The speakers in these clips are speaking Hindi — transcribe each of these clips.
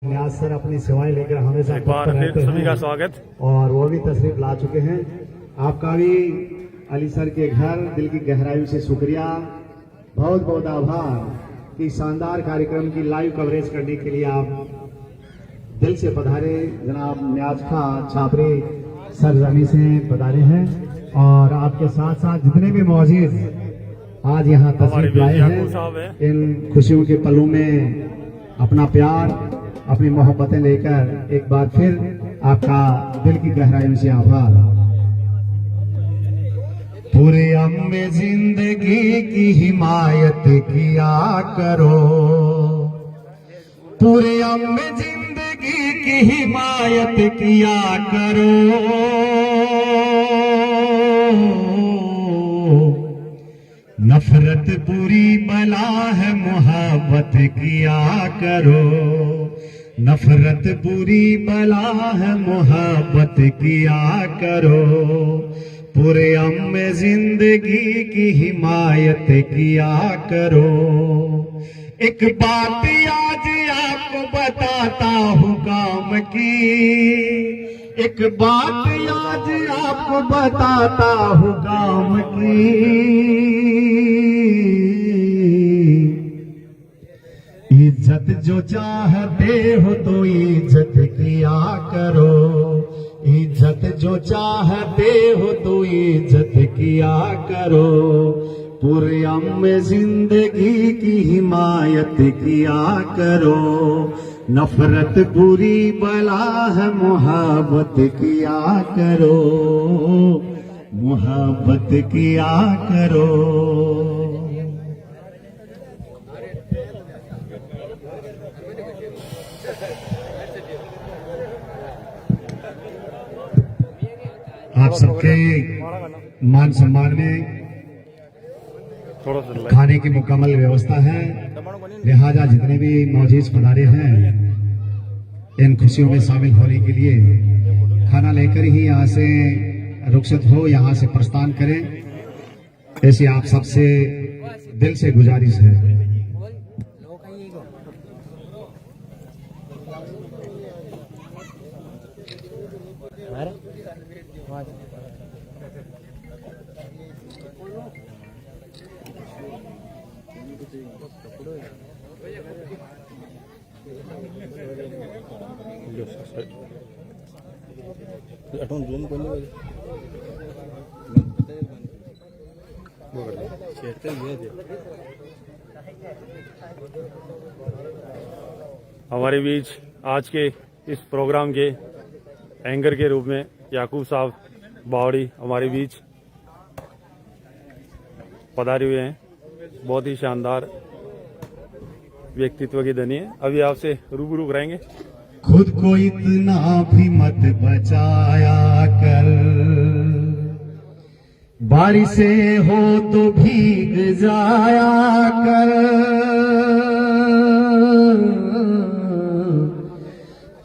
न्याज सर अपनी सेवाएं लेकर हमेशा एक बार फिर सभी का स्वागत। और वो भी तशरीफ ला चुके हैं। आपका भी अली सर के घर दिल की गहराई से शुक्रिया, बहुत बहुत आभार कि शानदार कार्यक्रम की लाइव कवरेज करने के लिए आप दिल से पधारे। जनाब न्याज खा छापरे सरजमी से पधारे हैं और आपके साथ साथ जितने भी मौजूद आज यहाँ तशरीफ लाए हैं, इन खुशियों के पलों में अपना प्यार अपनी मोहब्बतें लेकर एक बार फिर आपका दिल की गहराई से आभार। पूरे अम्मे जिंदगी की हिमायत किया करो, पूरे अम्मे जिंदगी की हिमायत किया करो। नफरत बुरी बला है मोहब्बत किया करो, नफरत बुरी बला है मोहब्बत किया करो। पूरे अम्मे जिंदगी की हिमायत किया करो। एक बात आज आपको बताता हूँ काम की, एक बात आज आपको बताता हूँ काम की। इज्जत जो चाहते हो तो इज्जत किया करो, इज्जत जो चाहते हो तो इज्जत किया करो। पूरे अम्मे जिंदगी की हिमायत किया करो। नफरत बुरी बला है मोहब्बत किया करो, मोहब्बत किया करो। आप सबके मान सम्मान में खाने की मुकम्मल व्यवस्था है, लिहाजा जितने भी मौजूद पधारे हैं इन खुशियों में शामिल होने के लिए खाना लेकर ही यहाँ से रुखसत हो, यहाँ से प्रस्थान करें, ऐसी आप सबसे दिल से गुजारिश है। हमारे बीच आज के इस प्रोग्राम के एंकर के रूप में याकूब साहब बावड़ी हमारे बीच पधारे हुए हैं। बहुत ही शानदार व्यक्तित्व के धनी है। अभी आपसे रूबरू कराएंगे। खुद को इतना भी मत बचाया कर, बारिशें हो तो भीग जाया कर।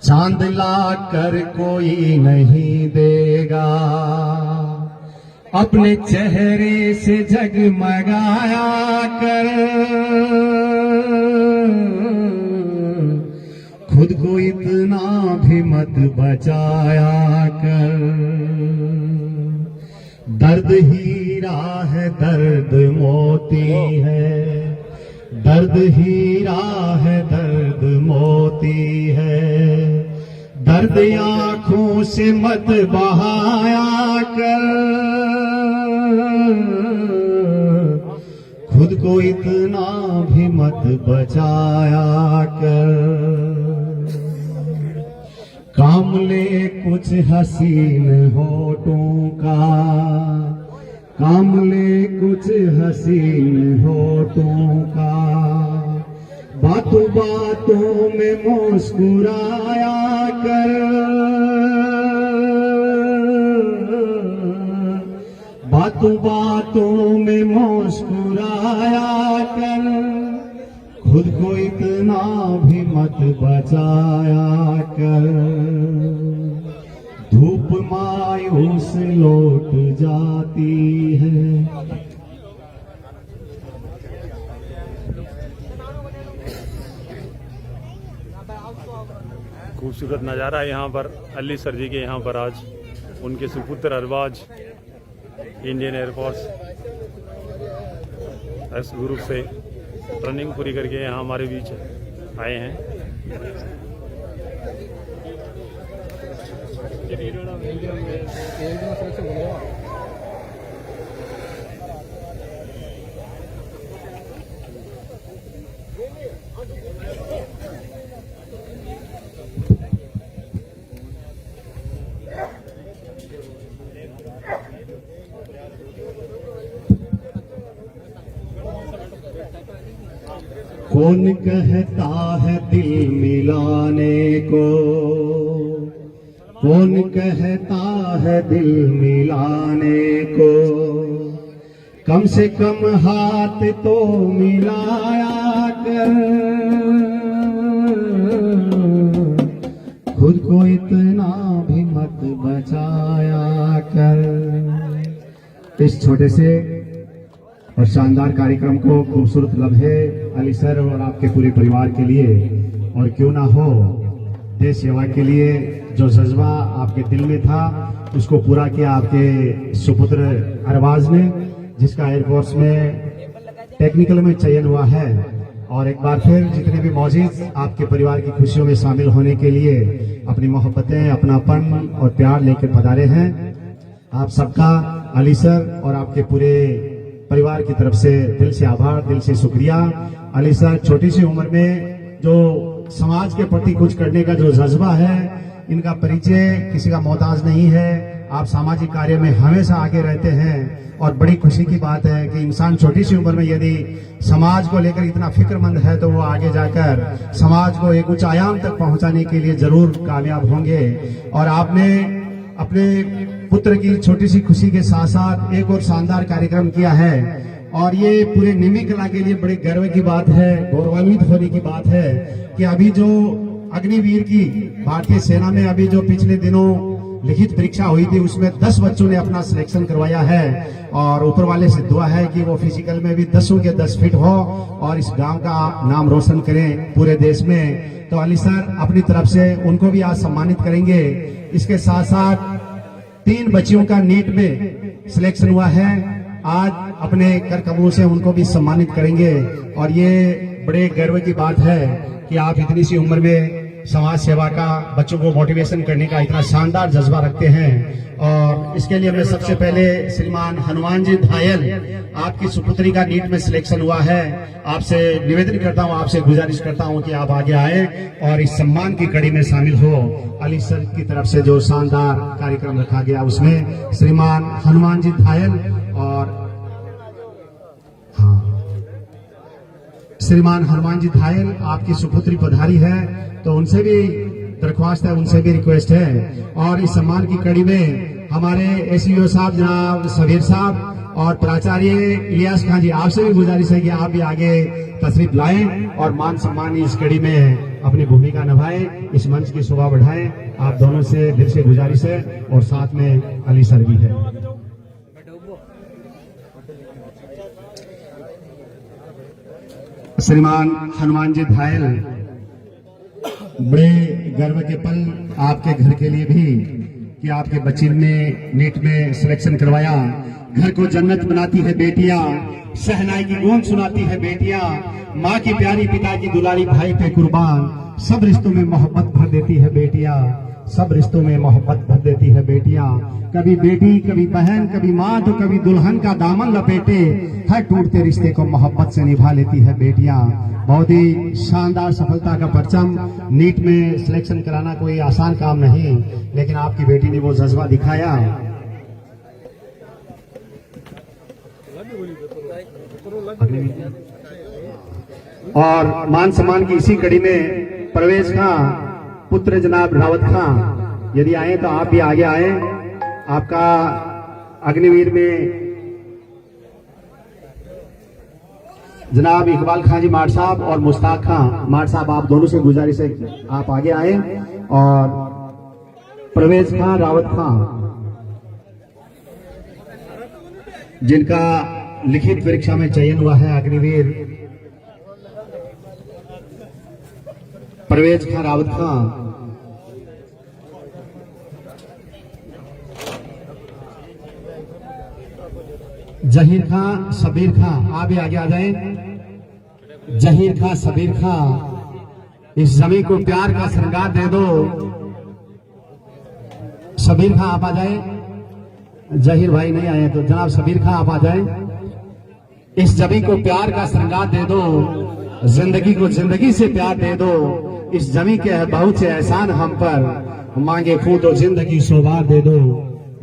चांद ला कर कोई नहीं देगा, अपने चेहरे से जगमगाया कर। खुद को इतना भी मत बचाया कर। दर्द हीरा है दर्द मोती है, दर्द हीरा है दर्द मोती है। दर्द आंखों से मत बहाया कर, खुद को इतना भी मत बचाया कर। काम ले कुछ हसीन होठों का, काम ले कुछ हसीन होठों का। बातों बातों में मुस्कुराया कर, बातों बातों में मुस्कुराया कर। खुद को इतना भी मत बचाया कर। धूप मायूस लौट जाती है, खूबसूरत नज़ारा है यहाँ पर। अली सर जी के यहाँ पर आज उनके सुपुत्र Arbaz Indian air force X group से ट्रेनिंग पूरी करके यहाँ हमारे बीच आए हैं। कौन कहता है दिल मिलाने को, कौन कहता है दिल मिलाने को, कम से कम हाथ तो मिलाया कर, खुद को इतना भी मत बचाया कर। इस छोटे से और शानदार कार्यक्रम को खूबसूरत लम्हे अली सर और आपके पूरे परिवार के लिए, और क्यों ना हो देश सेवा के लिए जो जज्बा आपके दिल में था उसको पूरा किया आपके सुपुत्र अरबाज ने, जिसका एयरफोर्स में टेक्निकल में चयन हुआ है। और एक बार फिर जितने भी मौजूद आपके परिवार की खुशियों में शामिल होने के लिए अपनी मोहब्बतें, अपनापन और प्यार लेकर पधारे हैं, आप सबका अली सर और आपके पूरे परिवार की तरफ से दिल से आभार, दिल से शुक्रिया। अली सर छोटी सी उम्र में जो समाज के प्रति कुछ करने का जो जज्बा है, इनका परिचय किसी का मोहताज नहीं है। आप सामाजिक कार्य में हमेशा आगे रहते हैं और बड़ी खुशी की बात है कि इंसान छोटी सी उम्र में यदि समाज को लेकर इतना फिक्रमंद है तो वो आगे जाकर समाज को एक उच्च आयाम तक पहुंचाने के लिए जरूर कामयाब होंगे। और आपने अपने पुत्र की छोटी सी खुशी के साथ साथ एक और शानदार कार्यक्रम किया है, और ये पूरे निमी कला के लिए बड़े गर्व की बात है, गौरवान्वित होने की बात है कि अभी जो अग्निवीर की भारतीय सेना में अभी जो पिछले दिनों लिखित परीक्षा हुई थी उसमें 10 बच्चों ने अपना सिलेक्शन करवाया है, और ऊपर वाले से दुआ है कि वो फिजिकल में भी 10 के 10 फिट हो और इस गांव का नाम रोशन करें पूरे देश में। तो अली सर अपनी तरफ से उनको भी आज सम्मानित करेंगे। इसके साथ साथ 3 बच्चियों का नीट में सिलेक्शन हुआ है, आज अपने कर कमलों से उनको भी सम्मानित करेंगे। और ये बड़े गर्व की बात है कि आप इतनी सी उम्र में समाज सेवा का, बच्चों को मोटिवेशन करने का इतना शानदार जज्बा रखते हैं। और इसके लिए मैं सबसे पहले श्रीमान हनुमान जी धायल, आपकी सुपुत्री का नीट में सिलेक्शन हुआ है, आपसे निवेदन करता हूं, आपसे गुजारिश करता हूं कि आप आगे आए और इस सम्मान की कड़ी में शामिल हो। अली सर की तरफ से जो शानदार कार्यक्रम रखा गया उसमें श्रीमान हनुमान जी धायल और श्रीमान हनुमान जी धायल आपकी सुपुत्री पधारी है, तो उनसे भी दरख्वास्त है, उनसे भी रिक्वेस्ट है। और इस सम्मान की कड़ी में हमारे एसईओ साहब जनाब सबीर साहब और प्राचार्य इलियास खान जी, आपसे भी गुजारिश है कि आप भी आगे तशरीफ लाएं और मान सम्मान इस कड़ी में अपनी भूमिका निभाएं, इस मंच की शोभा बढ़ाएं। आप दोनों से दिल से गुजारिश है, और साथ में अली सर भी है। श्रीमान हनुमान जी धायल, बड़े गर्व के पल आपके घर के लिए भी कि आपके बच्चे ने नीट में सिलेक्शन करवाया। घर को जन्नत बनाती है बेटियां, शहनाई की गूंज सुनाती है बेटियां, माँ की प्यारी, पिता की दुलारी, भाई पे कुर्बान, सब रिश्तों में मोहब्बत भर देती है बेटियां, सब रिश्तों में मोहब्बत भर देती है बेटियां। कभी बेटी, कभी बहन, कभी माँ, तो कभी दुल्हन का दामन लपेटे, हर टूटते रिश्ते को मोहब्बत से निभा लेती है बेटियां। बहुत ही शानदार सफलता का परचम। नीट में सिलेक्शन कराना कोई आसान काम नहीं, लेकिन आपकी बेटी ने वो जज्बा दिखाया। और मान सम्मान की इसी कड़ी में परवेज खां पुत्र जनाब रावत खां, यदि आए तो आप भी आगे आए। आपका अग्निवीर में जनाब इकबाल खां जी मार साहब और मुश्ताक खां मार साहब, आप दोनों से गुजारिश है आप आगे आए। और परवेज खां रावत खां, जिनका लिखित परीक्षा में चयन हुआ है, अग्निवीर परवेज खां रावत खां, जहीर खां, सबीर खां, आप भी आगे आ जाएं। जहीर खां, सबीर खां, इस जमीन को प्यार का श्रृंगार दे दो। सबीर खां आप आ जाएं। जहीर भाई नहीं आए तो जनाब सबीर खां आप आ जाएं। इस जमीन को प्यार का श्रृंगार दे दो, जिंदगी को जिंदगी से प्यार दे दो। इस जमीन के बहुत से एहसान हम पर, मांगे खूं तो जिंदगी सोबार दे दो,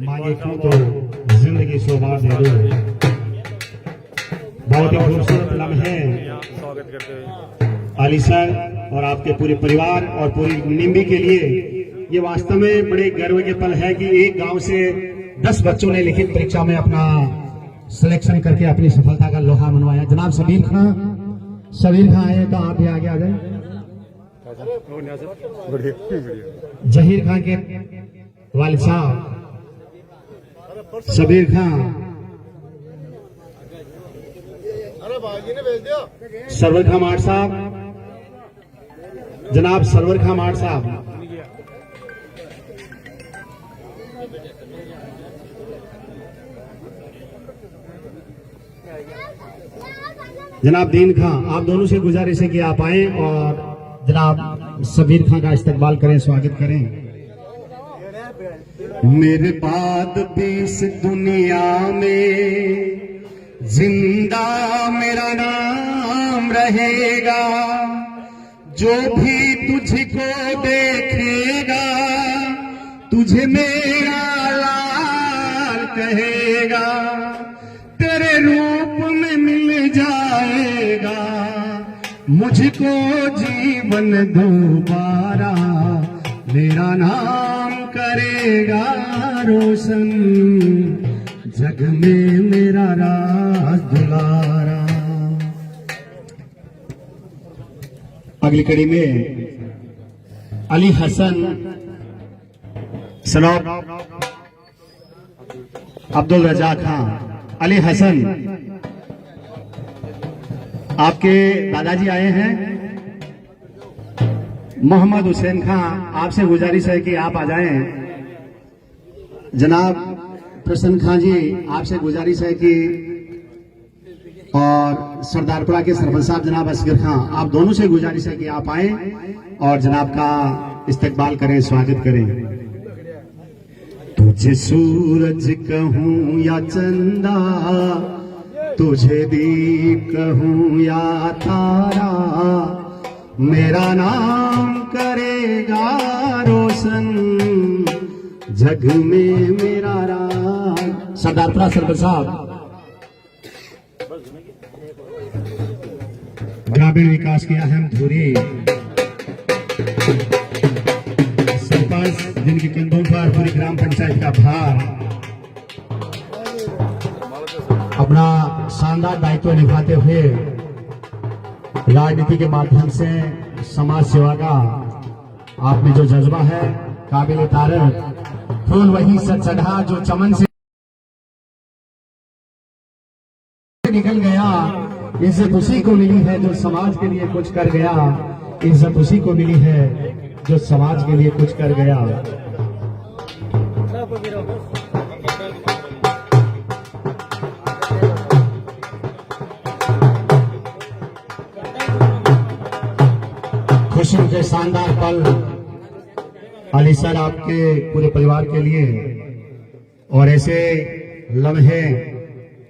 मांगे खूं तो जिंदगी सोबार दे दो। बहुत ही खूबसूरत लम्हे स्वागत करते हुए अली सर और आपके पूरे परिवार और पूरी निम्बी के लिए ये वास्तव में बड़े गर्व के पल है कि एक गांव से 10 बच्चों ने लिखित परीक्षा में अपना सिलेक्शन करके अपनी सफलता का लोहा मनवाया। जनाब सबीर खां, सबीर खां आए तो आप भी आगे आ जाए। जहीर खां के वालिद साहब सबीर खां, सरवर खां माठ साहब, जनाब सरवर खां माठ साहब, जनाब दीन खां, आप दोनों से गुजारिश है कि आप आए और जनाब सबीर खां का इस्तकबाल करें, स्वागत करें। मेरे बाद भी इस दुनिया में जिंदा मेरा नाम रहेगा, जो भी तुझको देखेगा तुझे मेरा लाल कहेगा, तेरे रूप में मिल जाएगा मुझको जीवन दोबारा, मेरा नाम करेगा रोशन, जग में मेरा राज दुलारा। अगली कड़ी में अली हसन सनौर अब्दुल रजा खां। अली हसन, आपके दादाजी आए हैं। मोहम्मद हुसैन खां, आपसे गुजारिश है कि आप आ जाएं। जनाब प्रसन्न खां जी, आपसे गुजारिश है कि, और सरदारपुरा के सरपंच साहब जनाब असगर खां, आप दोनों से गुजारिश है कि आप आए और जनाब का इस्तकबाल करें, स्वागत करें। तुझे सूरज कहूं या चंदा, तुझे दीप कहूं या तारा, मेरा नाम करेगा रोशन, जग में मेरा राज। सरदारपुरा सरपंच साहब, ग्रामीण विकास की अहम धुरी सरपंच, जिनके कंधों पर पूरी ग्राम पंचायत का भार, अपना शानदार दायित्व निभाते हुए राजनीति के माध्यम से समाज सेवा का आप में जो जज्बा है काबिल तारीफ। फूल वही सच चढ़ा जो चमन से निकल गया, इज्जत उसी को मिली है जो समाज के लिए कुछ कर गया, इज्जत उसी को मिली है जो समाज के लिए कुछ कर गया। खुशियों के शानदार पल अली सर आपके पूरे परिवार के लिए, और ऐसे लम्हे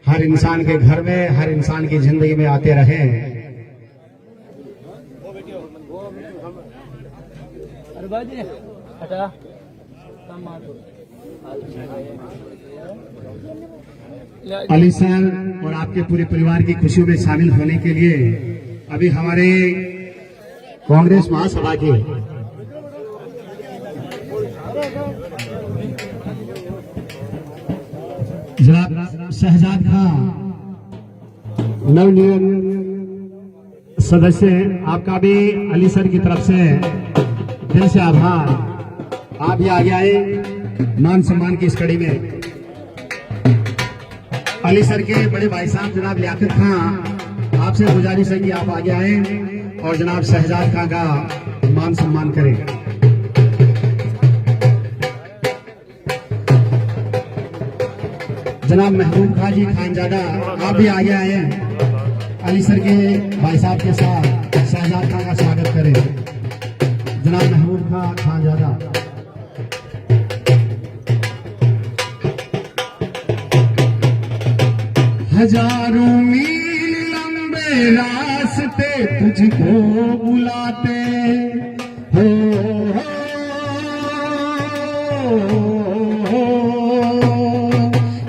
हर इंसान के घर में, हर इंसान की जिंदगी में आते रहे। अली सर और आपके पूरे परिवार की खुशियों में शामिल होने के लिए अभी हमारे कांग्रेस महासभा के जनाब शहजाद खां नवनियुक्त सदस्य हैं, आपका भी अली सर की तरफ से दिल से आभार। आप भी आगे आए मान सम्मान की इस कड़ी में। अली सर के बड़े भाई साहब जनाब लियाकत खां, आपसे गुजारिश है कि आप आगे आए और जनाब शहजाद खां का मान सम्मान करें। जनाब महबूब खाजी खानजादा, आप भी आगे आए हैं। अली सर के भाई साहब के साथ शहजाद खान का स्वागत करें। जनाब महबूब खानजादा। हजारों मील लंबे रास्ते तुझको बुलाते हो,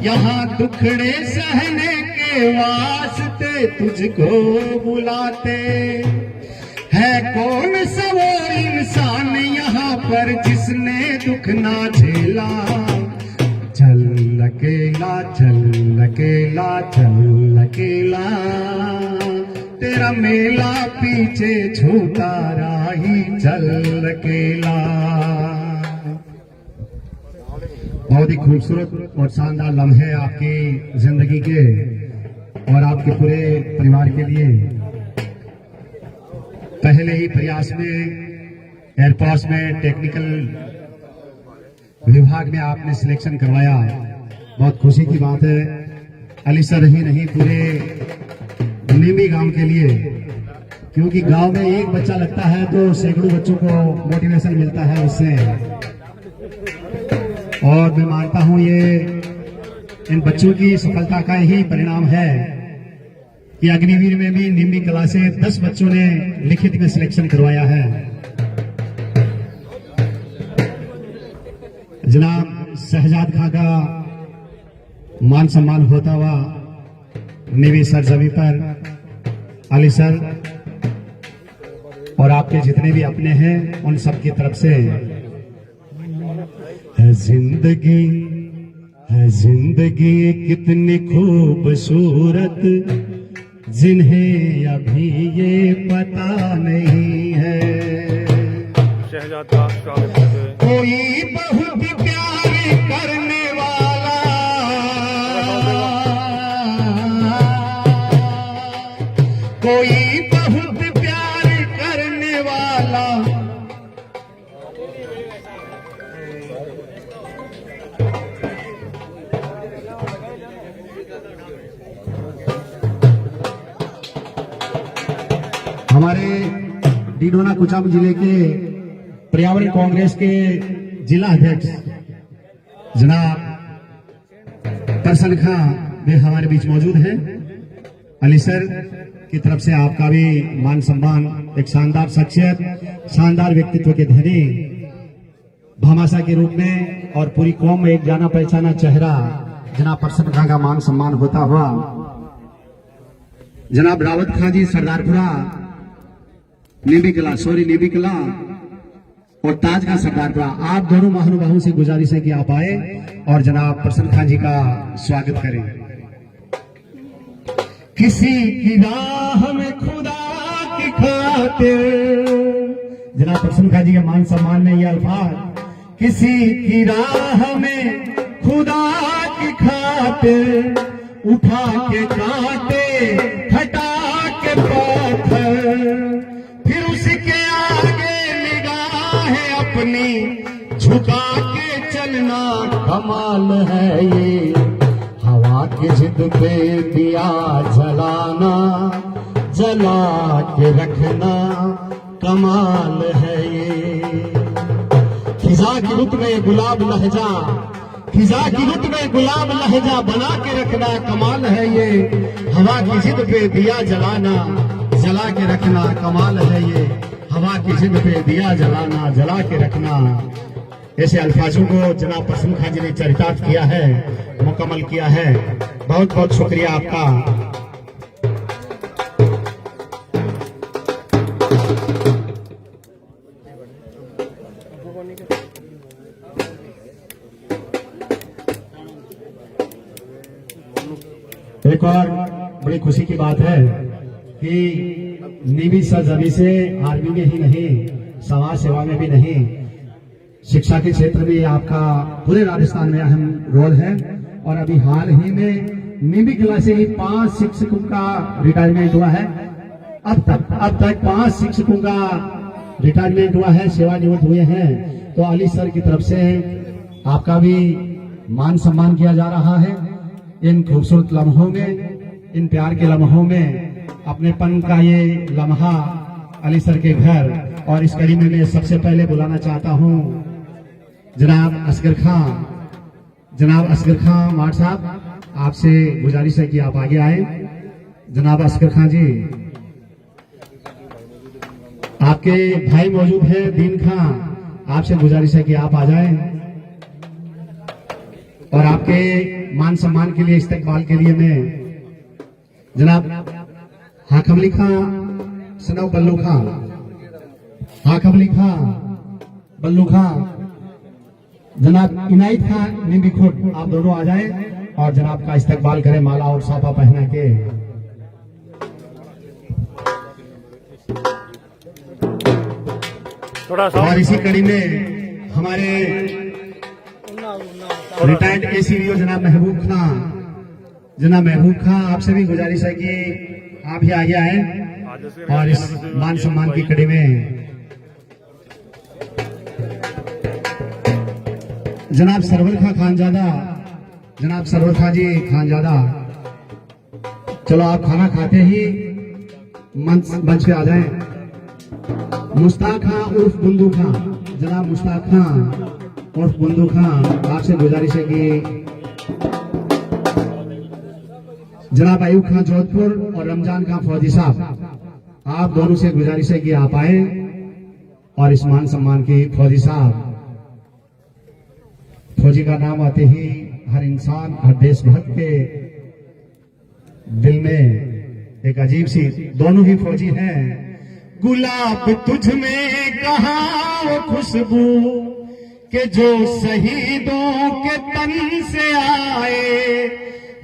यहाँ दुखड़े सहने के वास्ते तुझको बुलाते। है कौन सा वो इंसान यहाँ पर जिसने दुख ना झेला। चल अकेला चल अकेला चल अकेला, तेरा मेला पीछे छूटा राही चल अकेला। बहुत ही खूबसूरत और शानदार लम्हे आपकी जिंदगी के और आपके पूरे परिवार के लिए। पहले ही प्रयास में एयरफोर्स में टेक्निकल विभाग में आपने सिलेक्शन करवाया, बहुत खुशी की बात है। अली सर ही नहीं पूरे नीमी गांव के लिए, क्योंकि गांव में एक बच्चा लगता है तो सैकड़ों बच्चों को मोटिवेशन मिलता है उससे। और मैं मानता हूं ये इन बच्चों की सफलता का ही परिणाम है कि अग्निवीर में भी नीमी कला से 10 बच्चों ने लिखित में सिलेक्शन करवाया है। जनाब शहजाद खां का मान सम्मान होता हुआ नेवी सरजमी पर अली सर और आपके जितने भी अपने हैं उन सब की तरफ से है जिंदगी कितनी खूबसूरत जिन्हें अभी ये पता नहीं है। शहजाद का स्वागत करते हुए कोई बहुत प्यार करने वाला, कोई बहुत प्यार करने वाला, हमारे डीडोना कुचाम जिले के पर्यावरण कांग्रेस के जिला अध्यक्ष जनाब तरसन खां वे हमारे बीच मौजूद हैं। अली सर की तरफ से आपका भी मान सम्मान, एक शानदार शख्सियत, शानदार व्यक्तित्व के धनी भामाशाह के रूप में और पूरी कौम में एक जाना पहचाना चेहरा जनाब तरसन खां का मान सम्मान होता हुआ जनाब रावत खां जी सरदारपुरा नीबी कला और ताज का सरदारपुरा, आप दोनों महानुभावों से गुजारिश है कि आप आए और जनाब प्रसन्न खान जी का स्वागत करें। किसी की राह में खुदा की खातिर, जनाब प्रसन्न खान जी के मान सम्मान में ये अल्फाज, किसी की राह में खुदा की खातिर उठा के कांटे हटा के पत्थर, फिर उसके आगे निगाहें अपनी झुका के चलना कमाल है ये। हवा की जिद पे दिया जलाना, जला के रखना कमाल है ये। खिजा की रुत में गुलाब लहजा, खिजा की रुत में गुलाब लहजा बना के रखना कमाल है ये। हवा की जिद पे दिया जलाना, जला के रखना कमाल है ये। हवा की जिद पे दिया जलाना, जला के रखना। ऐसे अल्फाजों को जनाब प्रसन्न खान जी ने चरितार्थ किया है, मुकम्मल किया है। बहुत बहुत शुक्रिया आपका। एक और बड़ी खुशी की बात है कि नेवी सरजमी से आर्मी में ही नहीं, समाज सेवा में भी नहीं, शिक्षा के क्षेत्र में आपका पूरे राजस्थान में अहम रोल है। और अभी हाल ही में नेवी क्लास से ही 5 शिक्षकों का रिटायरमेंट हुआ है। अब तक 5 शिक्षकों का रिटायरमेंट हुआ है, सेवानिवृत्त हुए हैं। तो अली सर की तरफ से आपका भी मान सम्मान किया जा रहा है इन खूबसूरत लम्हों में, इन प्यार के लम्हों में अपनेपन का ये लम्हा अली सर के घर। और इस कड़ी में मैं सबसे पहले बुलाना चाहता हूँ जनाब असगर खां। जनाब असगर खां माठ साहब, आपसे गुजारिश है कि आप आगे आए। जनाब असगर खां जी, आपके भाई मौजूद है दीन खां, आपसे गुजारिश है कि आप आ जाएं और आपके मान सम्मान के लिए, इस्तकबाल के लिए मैं जनाब हाकमली खां सनौ बल्लू खां, हाकमली खां बल्लू खां, जनाब इनायत खां निंबी खुद, आप दोनों आ जाएं और जनाब का इस्तकबाल करें माला और साफा पहना के। थोड़ा सा और इसी कड़ी में हमारे रिटायर्ड एसीडीओ जनाब महबूब खां, जनाब महबूब खां, आपसे भी गुजारिश है कि आप ही आगे आए और इस मान सम्मान की कड़ी में जनाब सरवर खां खानजादा, जनाब सरवर खां जी खानजादा, चलो आप खाना खाते ही मंच पे आ जाएं। मुश्ताक खां उर्फ बुंदू खां, जनाब मुश्ताक खां उर्फ बुंदू खां, आपसे गुजारिश है कि जनाब अयूब खां जोधपुर और रमजान खां फौजी साहब, आप दोनों से गुजारिश है कि आप आए और इस मान सम्मान की फौजी साहब। फौजी का नाम आते ही हर इंसान, हर देशभक्त के दिल में एक अजीब सी, दोनों ही फौजी हैं। गुलाब तुझ में कहाँ वो खुशबू के जो शहीदों के तन से आए,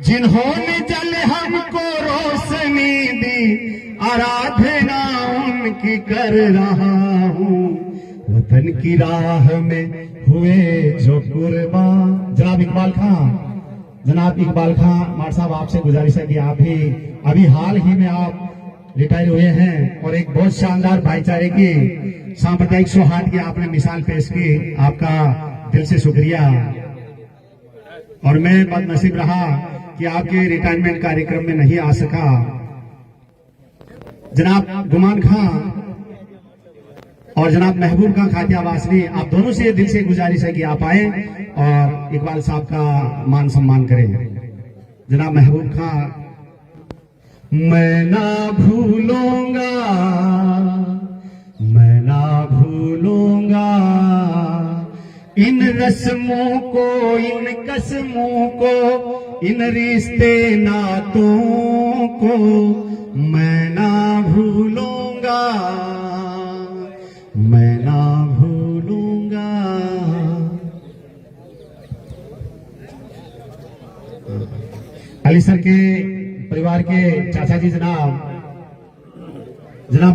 जिन्होंने जल हमको रोशनी दी, आराधना उनकी कर रहा हूँ, वतन की राह में हुए जो कुर्बान। जनाब इकबाल खां, जनाब इकबाल खां मार साहब, आपसे गुजारिश है कि आप भी अभी हाल ही में आप रिटायर हुए हैं और एक बहुत शानदार भाईचारे की, सांप्रदायिक सौहार्द की आपने मिसाल पेश की, आपका दिल से शुक्रिया। और मैं बदनसीब रहा कि आपके रिटायरमेंट कार्यक्रम में नहीं आ सका। जनाब गुमान खां और जनाब महबूब खां खातिया वासनी, आप दोनों से दिल से गुजारिश है कि आप आए और इकबाल साहब का मान सम्मान करें। जनाब महबूब खां, मैं ना भूलूंगा, मैं ना भूलूंगा इन रस्मों को, इन कसमों को, इन रिश्ते नातों को, मैं ना भूलूंगा, मैं ना भूलूंगा। अली सर के परिवार के चाचा जी जनाब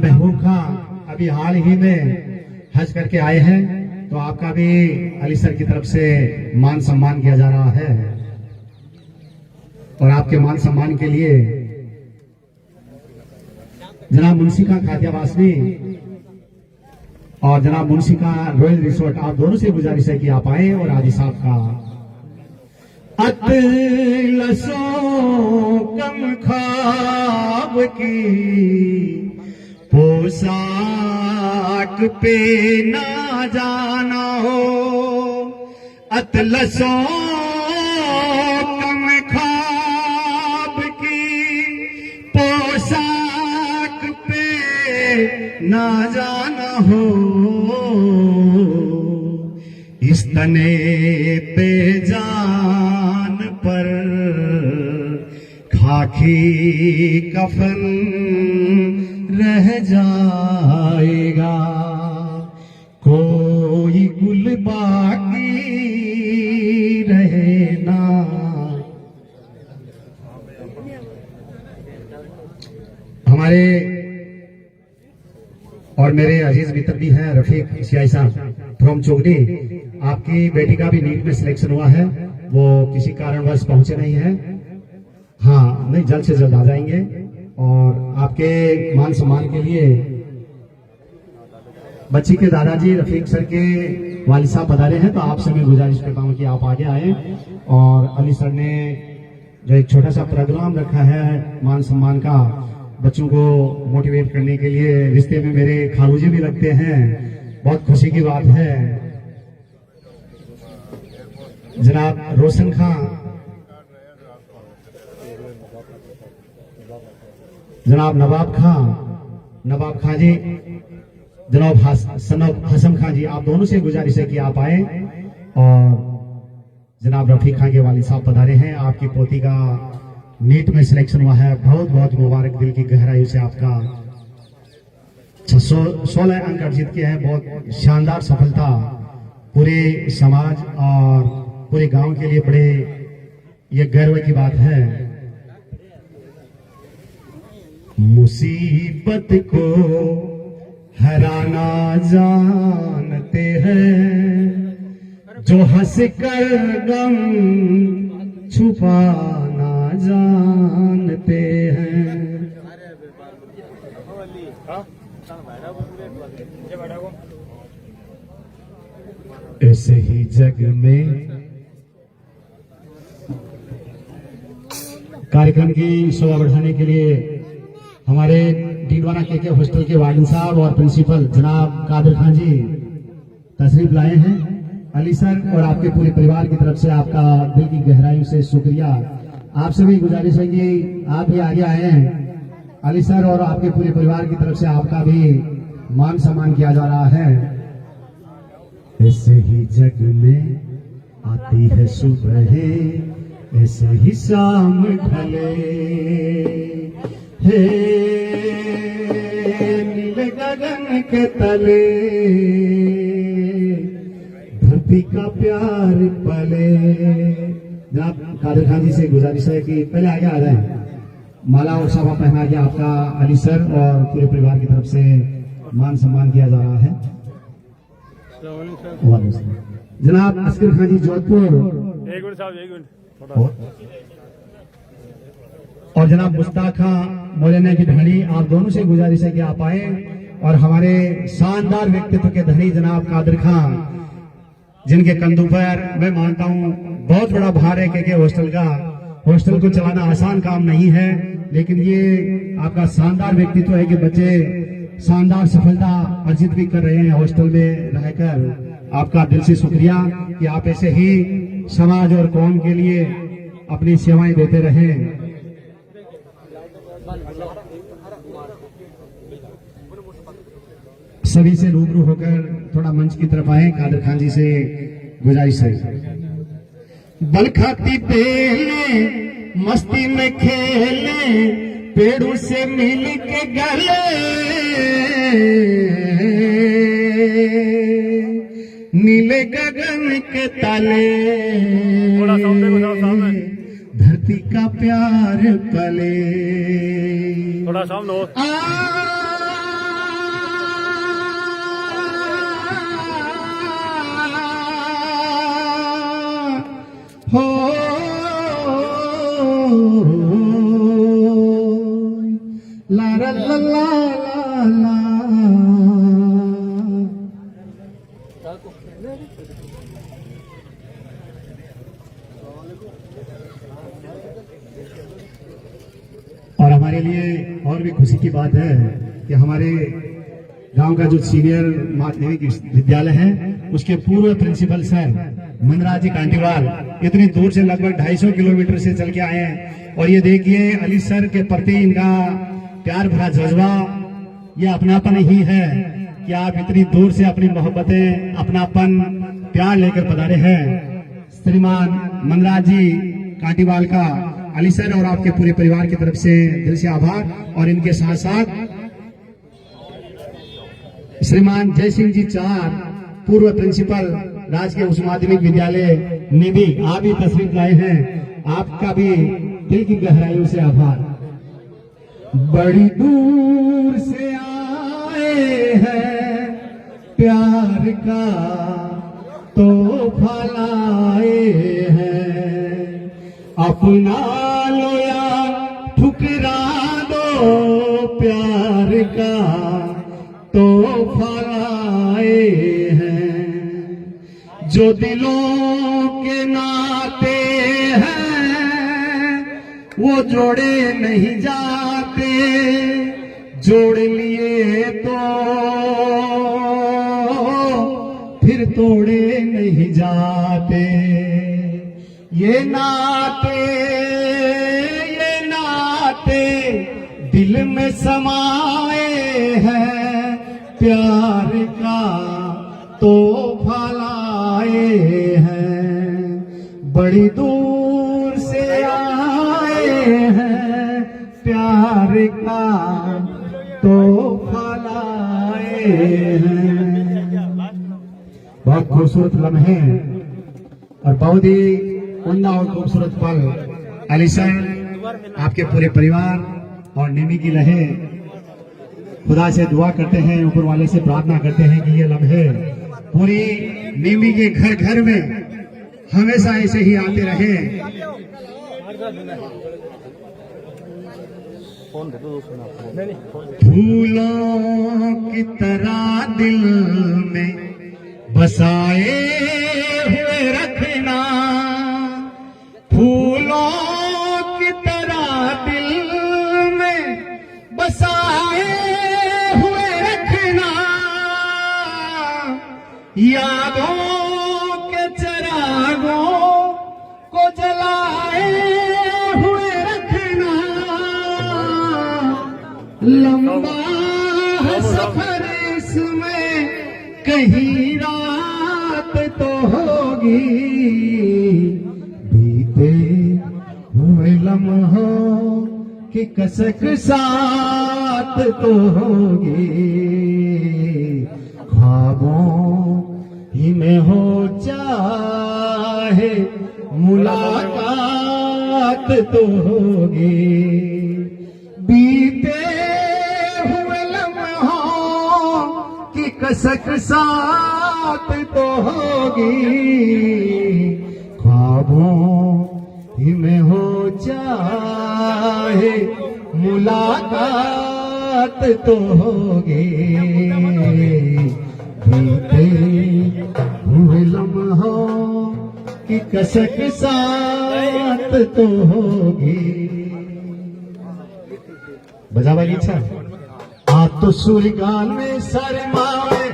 महबूब खां अभी हाल ही में हज करके आए हैं, तो आपका भी अली सर की तरफ से मान सम्मान किया जा रहा है। और आपके मान सम्मान के लिए जनाब मुंशी खां खातिया वासनी और जनाब मुंशी खां रॉयल रिसोर्ट, आप दोनों से गुजारिश है कि आप आए और आदि साहब का अतलसों कम ख्वाब की पोशाक पे ना जाना हो, अतलसों कम ख्वाब की पोशाक पे ना जाना हो, इस तने पे जान पर खाकी कफन रह जाएगा, कोई गुल बाकी रहे ना। हमारे और मेरे अजीज मित्र भी हैं रफीक सियाई साहब फ्रॉम चोगनी, आपकी बेटी का भी नीट में सिलेक्शन हुआ है, वो किसी कारणवश पहुंचे नहीं है। हाँ, नहीं, जल्द से जल्द आ जाएंगे। और आपके मान सम्मान के लिए बच्ची के दादाजी रफीक सर के वालिद साहब बता रहे हैं, तो आपसे मैं गुजारिश करता हूं कि आप आगे आए। और अली सर ने जो एक छोटा सा प्रोग्राम रखा है मान सम्मान का, बच्चों को मोटिवेट करने के लिए। रिश्ते में मेरे खालू जी भी लगते हैं, बहुत खुशी की बात है। जनाब रोशन खां, जनाब नवाब खां जी, जनाब हसन खां जी, आप दोनों से गुजारिश है कि आप आए। और जनाब रफीक खां के वालिद साहब पधारे हैं, आपकी पोती का नीट में सिलेक्शन हुआ है, बहुत बहुत मुबारक, दिल की गहराई से आपका 16 अंक अर्जित किए हैं, बहुत शानदार सफलता, पूरे समाज और पूरे गांव के लिए बड़े ये गर्व की बात है। मुसीबत को हराना जानते हैं, जो हंस कर गम छुपाना जानते हैं। ऐसे ही जग में कार्यक्रम की शोभा बढ़ाने के लिए हमारे डीडवाना के हॉस्टल के वार्डन साहब और प्रिंसिपल जनाब कादिर खान जी तशरीफ लाए हैं। अली सर और आपके पूरे परिवार की तरफ से आपका दिल की गहराइयों से शुक्रिया। आपसे भी गुजारिश है कि आप भी आगे आए हैं। अली सर और आपके पूरे परिवार की तरफ से आपका भी मान सम्मान किया जा रहा है। ऐसे ही जग में आती है सुबह, ऐसे ही शाम ढले, हे नीले गगन के तले, धरती का प्यार पले। जनाब कादिर खान जी से गुजारिश है कि पहले आगे आ जाए, माला और साफा पहना के आपका अली सर और पूरे परिवार की तरफ से मान सम्मान किया जा रहा है। जनाब अस्कर खान जी जोधपुर, एक मिनट साहब, एक मिनट। और जनाब मुश्ताक खां मौलाना की ढाणी, आप दोनों से गुजारिश है कि आप आए। और हमारे शानदार व्यक्तित्व के धनी जनाब कादिर खां, जिनके कंधों पर मैं मानता हूं बहुत बड़ा भार है के हॉस्टल का। हॉस्टल को चलाना आसान काम नहीं है, लेकिन ये आपका शानदार व्यक्तित्व है कि बच्चे शानदार सफलता अर्जित भी कर रहे हैं हॉस्टल में रहकर। आपका दिल से शुक्रिया कि आप ऐसे ही समाज और कौम के लिए अपनी सेवाएं देते रहें। सभी से रूबरू होकर थोड़ा मंच की तरफ आए। कादिर खान जी से गुजारिश है। बल खाती बेले मस्ती में खेले, पेड़ों से मिल के गले, नीले गगन के तले, धरती का प्यार पले। थोड़ा सामने हो ला ला ला ला ला। और हमारे लिए और भी खुशी की बात है कि हमारे गांव का जो सीनियर माध्यमिक विद्यालय है, उसके पूर्व प्रिंसिपल सर मनराज जी कांटीवाल इतनी दूर से लगभग 250 किलोमीटर से चल के आए हैं। और ये देखिए अली सर के प्रति इनका प्यार भरा जज्बा, ये अपनापन ही है कि आप इतनी दूर से अपनी मोहब्बतें, अपनापन, प्यार लेकर पधारे हैं। श्रीमान मनराज जी कांटीवाल का अली सर और आपके पूरे परिवार की तरफ से दिल से आभार। और इनके साथ साथ श्रीमान जय सिंह जी चार, पूर्व प्रिंसिपल राजकीय उच्च माध्यमिक विद्यालय निधि, आप भी तशरीफ लाए हैं। आपका भी दिल की गहराइयों से आभार। बड़ी दूर से आए हैं, प्यार का तोहफा लाए हैं। अपना लो या ठुकरा दो, प्यार का तोहफा लाए हैं। जो दिलों के नाते हैं, वो जोड़े नहीं जाते, जोड़ लिए तो फिर तोड़े नहीं जाते। ये नाते दिल में समाए हैं, प्यार का तो फैलाए हैं, बड़ी दूर से आए हैं, प्यार का तो फैलाए हैं। बहुत खूबसूरत लम्हे और बहुत ही उम्दा और खूबसूरत पल। अली सर, आपके पूरे परिवार और निमी की लहे खुदा से दुआ करते हैं, ऊपर वाले से प्रार्थना करते हैं कि ये लम्हे पूरी निमी के घर घर में हमेशा ऐसे ही आते रहे। फूलों की तरह दिल में बसाए हुए रखना, फूलों की तरह दिल में बसाए हुए रखना, यादों के चिरागों को जलाए हुए रखना। लंबा है सफर इसमें, कहीं रात तो होगी, बीते हुए लम्हों की कसक साथ तो होगी, ख्वाबों ही में हो चाहे मुलाकात तो होगी, बीते हुए लम्हों की कसक साथ तो होगी, ख्वाबों ही में हो चाहे मुलाकात तो होगी, बीते हुए लम्हों की कसक साथ तो होगी। बजावा इच्छा आ तो सूर्यगान में शर्मावे,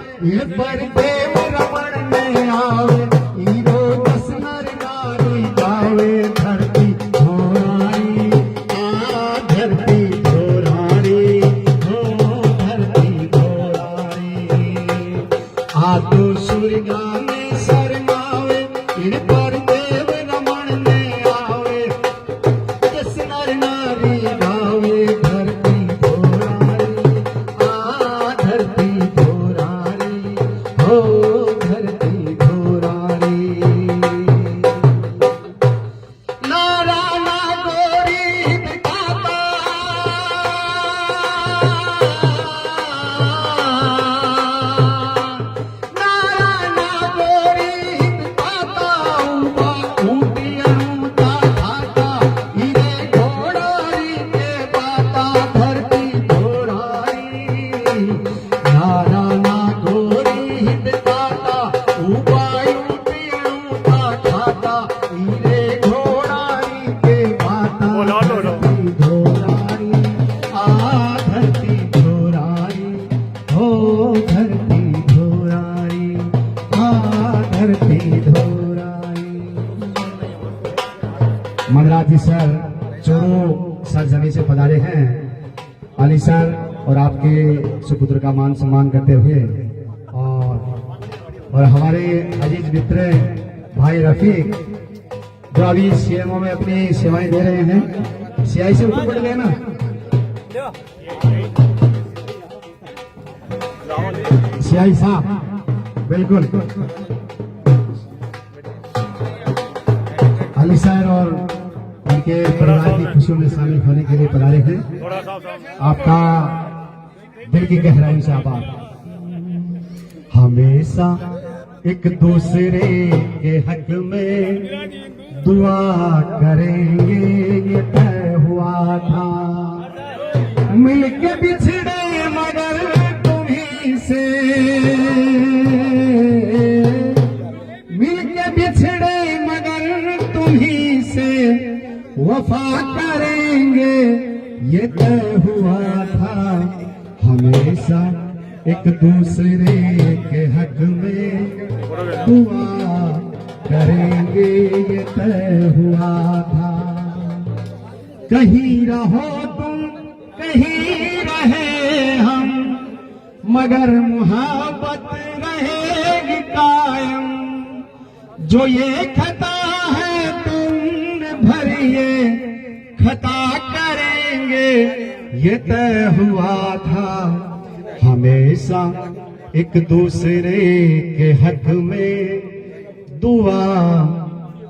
पर देव रमण में आवे, हीरो दस नर नारी गावे, धरती धोराई आ धरती धोराई, हो धरती धोराई। आ तो सूर्यगान में शर्मावे, पर देव रमण में आवे, दस नर नारी गावे, मनराज जी सर चोरों सरजमी से पधारे हैं। अली सर और आपके सुपुत्र का मान सम्मान करते हुए और हमारे अजीज मित्र भाई रफीक जो अभी सीएमओ में अपनी सेवाएं दे रहे हैं। सीआई से ऊपर बढ़ गए ना, सीआई साहब बिल्कुल। अली सर और उनके परिवार की खुशियों में शामिल होने के लिए पधारे हैं। आपका दिल की गहराई से आभार। हमेशा एक दूसरे के हक में दुआ करेंगे ये तय हुआ था, मिलके बिछड़े मगर तुम्हीं से, मिलके बिछड़े मगर तुम्हीं से वफा करेंगे ये तय हुआ था। हमेशा एक दूसरे के हक में दुआ करेंगे ये तय हुआ था। कहीं रहो तुम कहीं रहे हम, मगर मोहब्बत रहेगी कायम। जो ये खता है तुमने भरिए खता करेंगे ये तय हुआ था। हमेशा एक दूसरे के हक में दुआ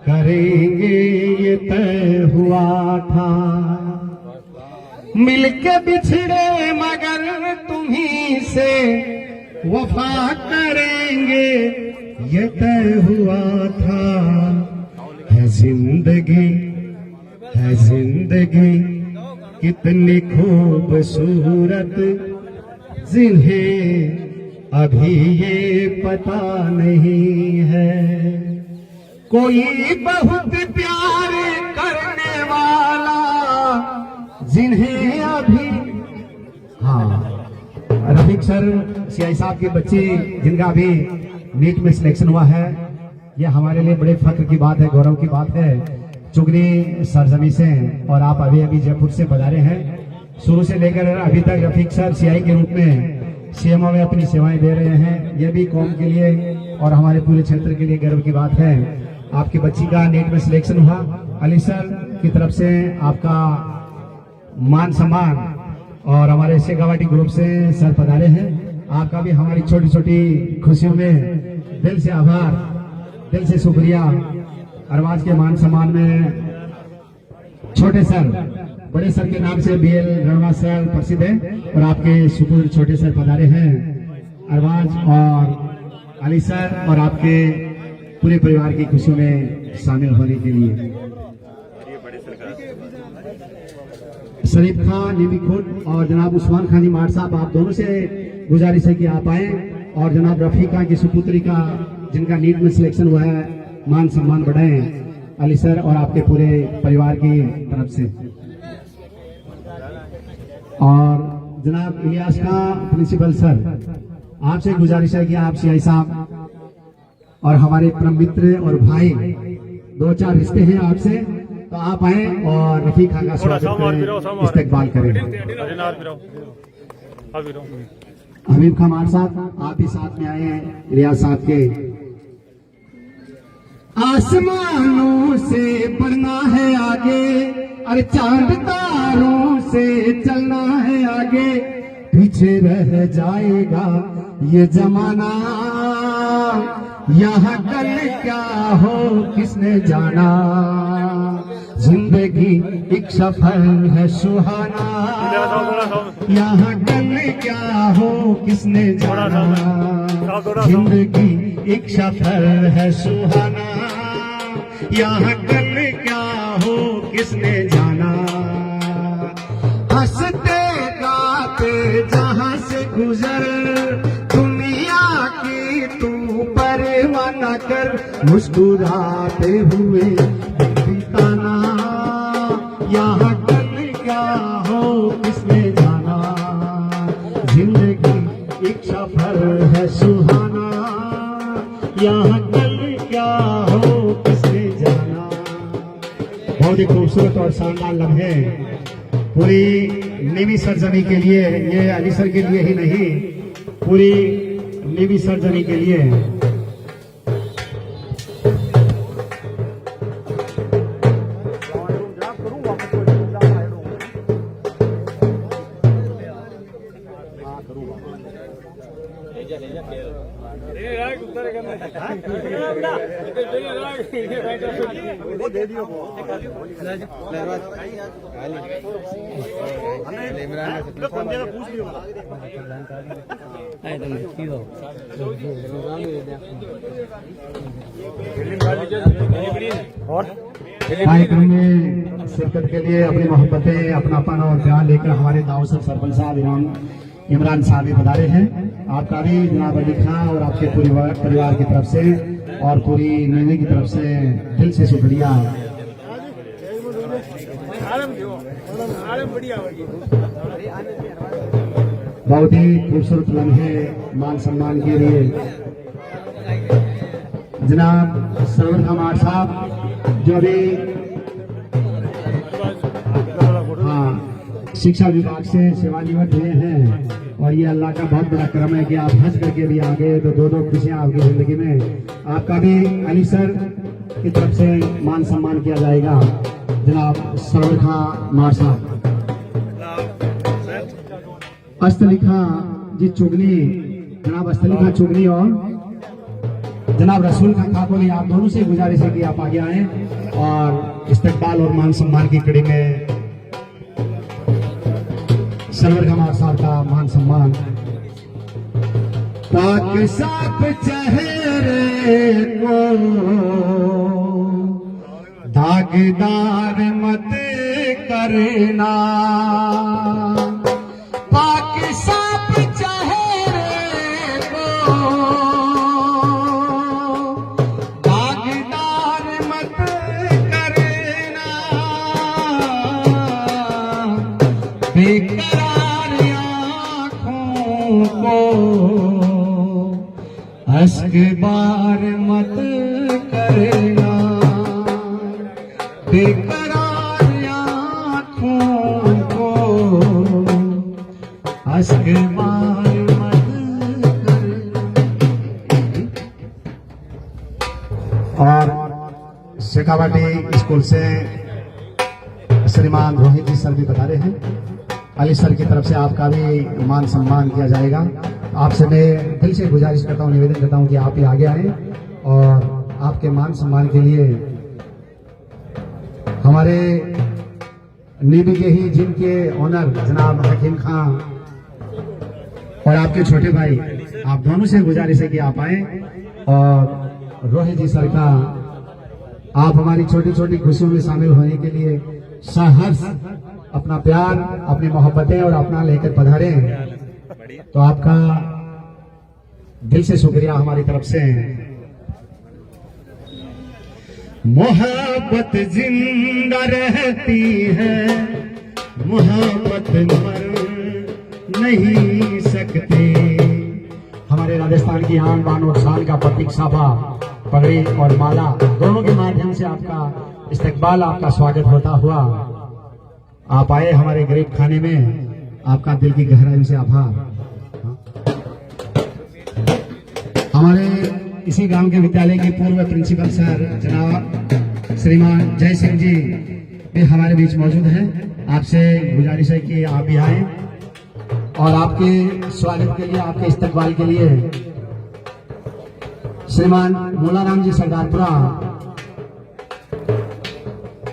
करेंगे ये तय हुआ था। मिलके बिछड़े मगर तुम्हीं से वफा करेंगे ये तय हुआ था। है जिंदगी कितनी खूबसूरत, जिन्हें अभी ये पता नहीं है। कोई बहुत प्यार करने वाला, जिन्हें अभी रफीक सर सीआई साहब के बच्चे जिनका अभी नीट में सिलेक्शन हुआ है, यह हमारे लिए बड़े फख्र की बात है, गौरव की बात है। चुगनी सरजमी से और आप अभी जयपुर से पधारे हैं। शुरू से लेकर अभी तक रफीक सर सीआई के रूप में सीएमओ में अपनी सेवाएं दे रहे हैं। यह भी कौम के लिए और हमारे पूरे क्षेत्र के लिए गर्व की बात है। आपकी बच्ची का नीट में सिलेक्शन हुआ, अली सर की तरफ से आपका मान सम्मान और हमारे शेखावाटी ग्रुप से सर पधारे हैं। आपका भी हमारी छोटी छोटी खुशियों में दिल से आभार, दिल से शुक्रिया। अरबाज के मान सम्मान में छोटे सर बड़े सर के नाम से बीएल रणवा सर प्रसिद्ध है और आपके सुपुत्र छोटे सर पधारे हैं। अरबाज और अली सर और आपके पूरे परिवार की खुशियों में शामिल होने के लिए शरीफ खान निमिखुद और जनाब उस्मान खान जी मार साहब, आप दोनों से गुजारिश है कि आप आए और जनाब रफीका की सुपुत्री का जिनका नीट में सिलेक्शन हुआ है मान सम्मान बढ़ाएं अली सर और आपके पूरे परिवार की तरफ से। और जनाब इलियास का प्रिंसिपल सर, आपसे गुजारिश है कि आप सीआई साहब और हमारे परम मित्र और भाई, दो चार रिश्ते हैं आपसे, तो आप आए और रफीका का स्वागत करें, इस्तकबाल करें। हबीब खान साहब, आप भी साथ में आए हैं रियाज साहब के। आसमानों से बढ़ना है आगे, अरे चांद तारों से चलना है आगे, पीछे रह जाएगा ये जमाना, यहाँ कल क्या हो किसने जाना। जिंदगी एक सफर है सुहाना, यहाँ कल क्या हो किसने जाना। जिंदगी एक सफर है सुहाना, यहाँ कल क्या हो किसने जाना। हंसते गाते जहाँ से गुजर, दुनिया की तू परवाह न कर, मुस्कुराते हुए बिताना, यहाँ कल क्या हो किसने जाना। जिंदगी एक सफर है सुहाना, यहाँ कल क्या हो किसने जाना। बहुत ही खूबसूरत और शानदार लम्हे पूरी नेवी सरजमी के लिए, ये अली सर के लिए ही नहीं, पूरी नेवी सरजमी के लिए। कार्यक्रम में शिरकत के लिए अपनी मोहब्बतें, अपनापन और प्यार लेकर हमारे दाऊद सरपंच साहब इमरान साहब भी पधारे हैं। आपका भी जनाब अली खान और आपके पूरे परिवार की तरफ से और पूरी नेवी की तरफ से दिल से शुक्रिया। बहुत ही खूबसूरत लम्हे मान सम्मान के लिए जनाब सरवर हमार साहब जो अभी शिक्षा विभाग से सेवानिवृत्त हुए हैं और ये अल्लाह का बहुत बड़ा करम है कि आप हंस करके भी आ गए तो दो खुशियां आपकी जिंदगी में। आपका भी अली सर की तरफ से मान सम्मान किया जाएगा जनाब सरवर खां मार साहब। अस्तलिखा जी चुगनी जनाब अस्तलिखा चुगनी और जनाब रसूल खां ठाकुर, आप दोनों से गुजारिश है कि आप आगे आए और इस्तकबाल और मान सम्मान की कड़ी में सरवर हमार साहब का मान सम्मान। पाक साफ चेहरे को दागदार मत करना, पाक साफ चेहरे को दागदार मत करना, बेकरार आँखों को अश्क बार मत करना, बेकरार आँखों को अश्क बार मत करना। और शेखावाटी स्कूल से श्रीमान रोहित जी सर भी बता रहे हैं, अली सर की तरफ से आपका भी मान सम्मान किया जाएगा। आपसे मैं दिल से गुजारिश करता हूँ, निवेदन करता हूँ कि आप ही आगे आए और आपके मान सम्मान के लिए हमारे नेवी के ही जिम के ऑनर जनाब हकीम खां और आपके छोटे भाई, आप दोनों से गुजारिश है कि आप आए और रोहित जी सर का आप हमारी छोटी छोटी खुशियों में शामिल होने के लिए सहर्ष अपना प्यार, अपनी मोहब्बतें और अपना लेकर पधारे, तो आपका दिल से शुक्रिया हमारी तरफ से। मोहब्बत जिंदा रहती है, मोहब्बत मर नहीं सकती। हमारे राजस्थान की आन बान और शान का प्रतीक साफा पगड़ी और माला दोनों के माध्यम से आपका इस्तकबाल, आपका स्वागत होता हुआ आप आए हमारे गरीब खाने में, आपका दिल की गहराई से आभार। हमारे इसी गांव के विद्यालय के पूर्व प्रिंसिपल सर जनाब श्रीमान जय सिंह जी भी हमारे बीच मौजूद हैं। आपसे गुजारिश है कि आप भी आए और आपके स्वागत के लिए, आपके इस्तकबाल के लिए श्रीमान मोलाराम जी सरदारपुरा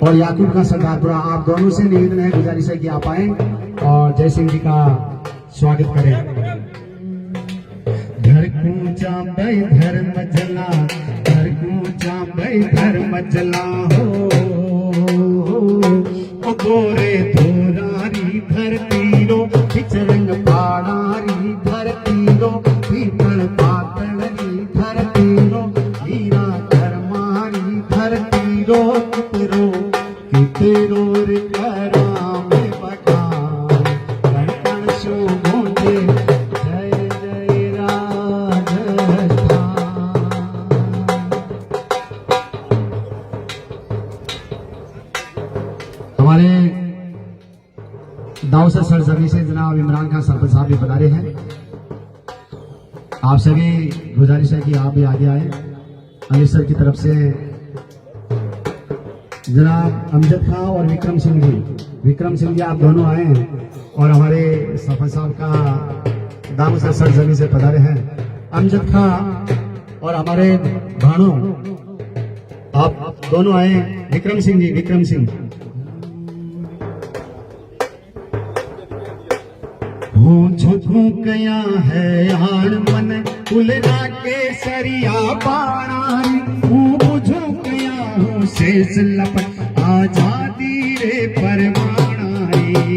और याकूब का सरदारपुरा, आप दोनों से निवेदन है, गुजारिश है कि आप आए और जय सिंह जी का स्वागत करें। घर कूचा भाई धर्म जला, घर कूचा भाई धर्म जला हो, गोरे धोरारी धरती रो, पिचरंग पाड़ारी धरती रो, पीपल पातळी धरती रो, हीरा धर्मारी धरती रो, कितरो रे कराम बका, कण कण शो गूंजे जय जय राजस्थान। हमारे दाऊसा सरजमी से जनाब इमरान खान सरपंच साहब भी बता रहे हैं। आप सभी गुजारिश है कि आप भी आगे आए। अली सर की तरफ से जनाब अमजद खां और विक्रम सिंह जी आप दोनों आए हैं और हमारे सरपंच साहब का दाऊसा सरजमी से पधारे हैं। अमजद खां और हमारे भाणों आप दोनों आए। विक्रम सिंह झुकू कया है आण मन उलरा के सरिया बाणारी, बुझू कया हूँ शेष लपट आजादी रे परवाणारी,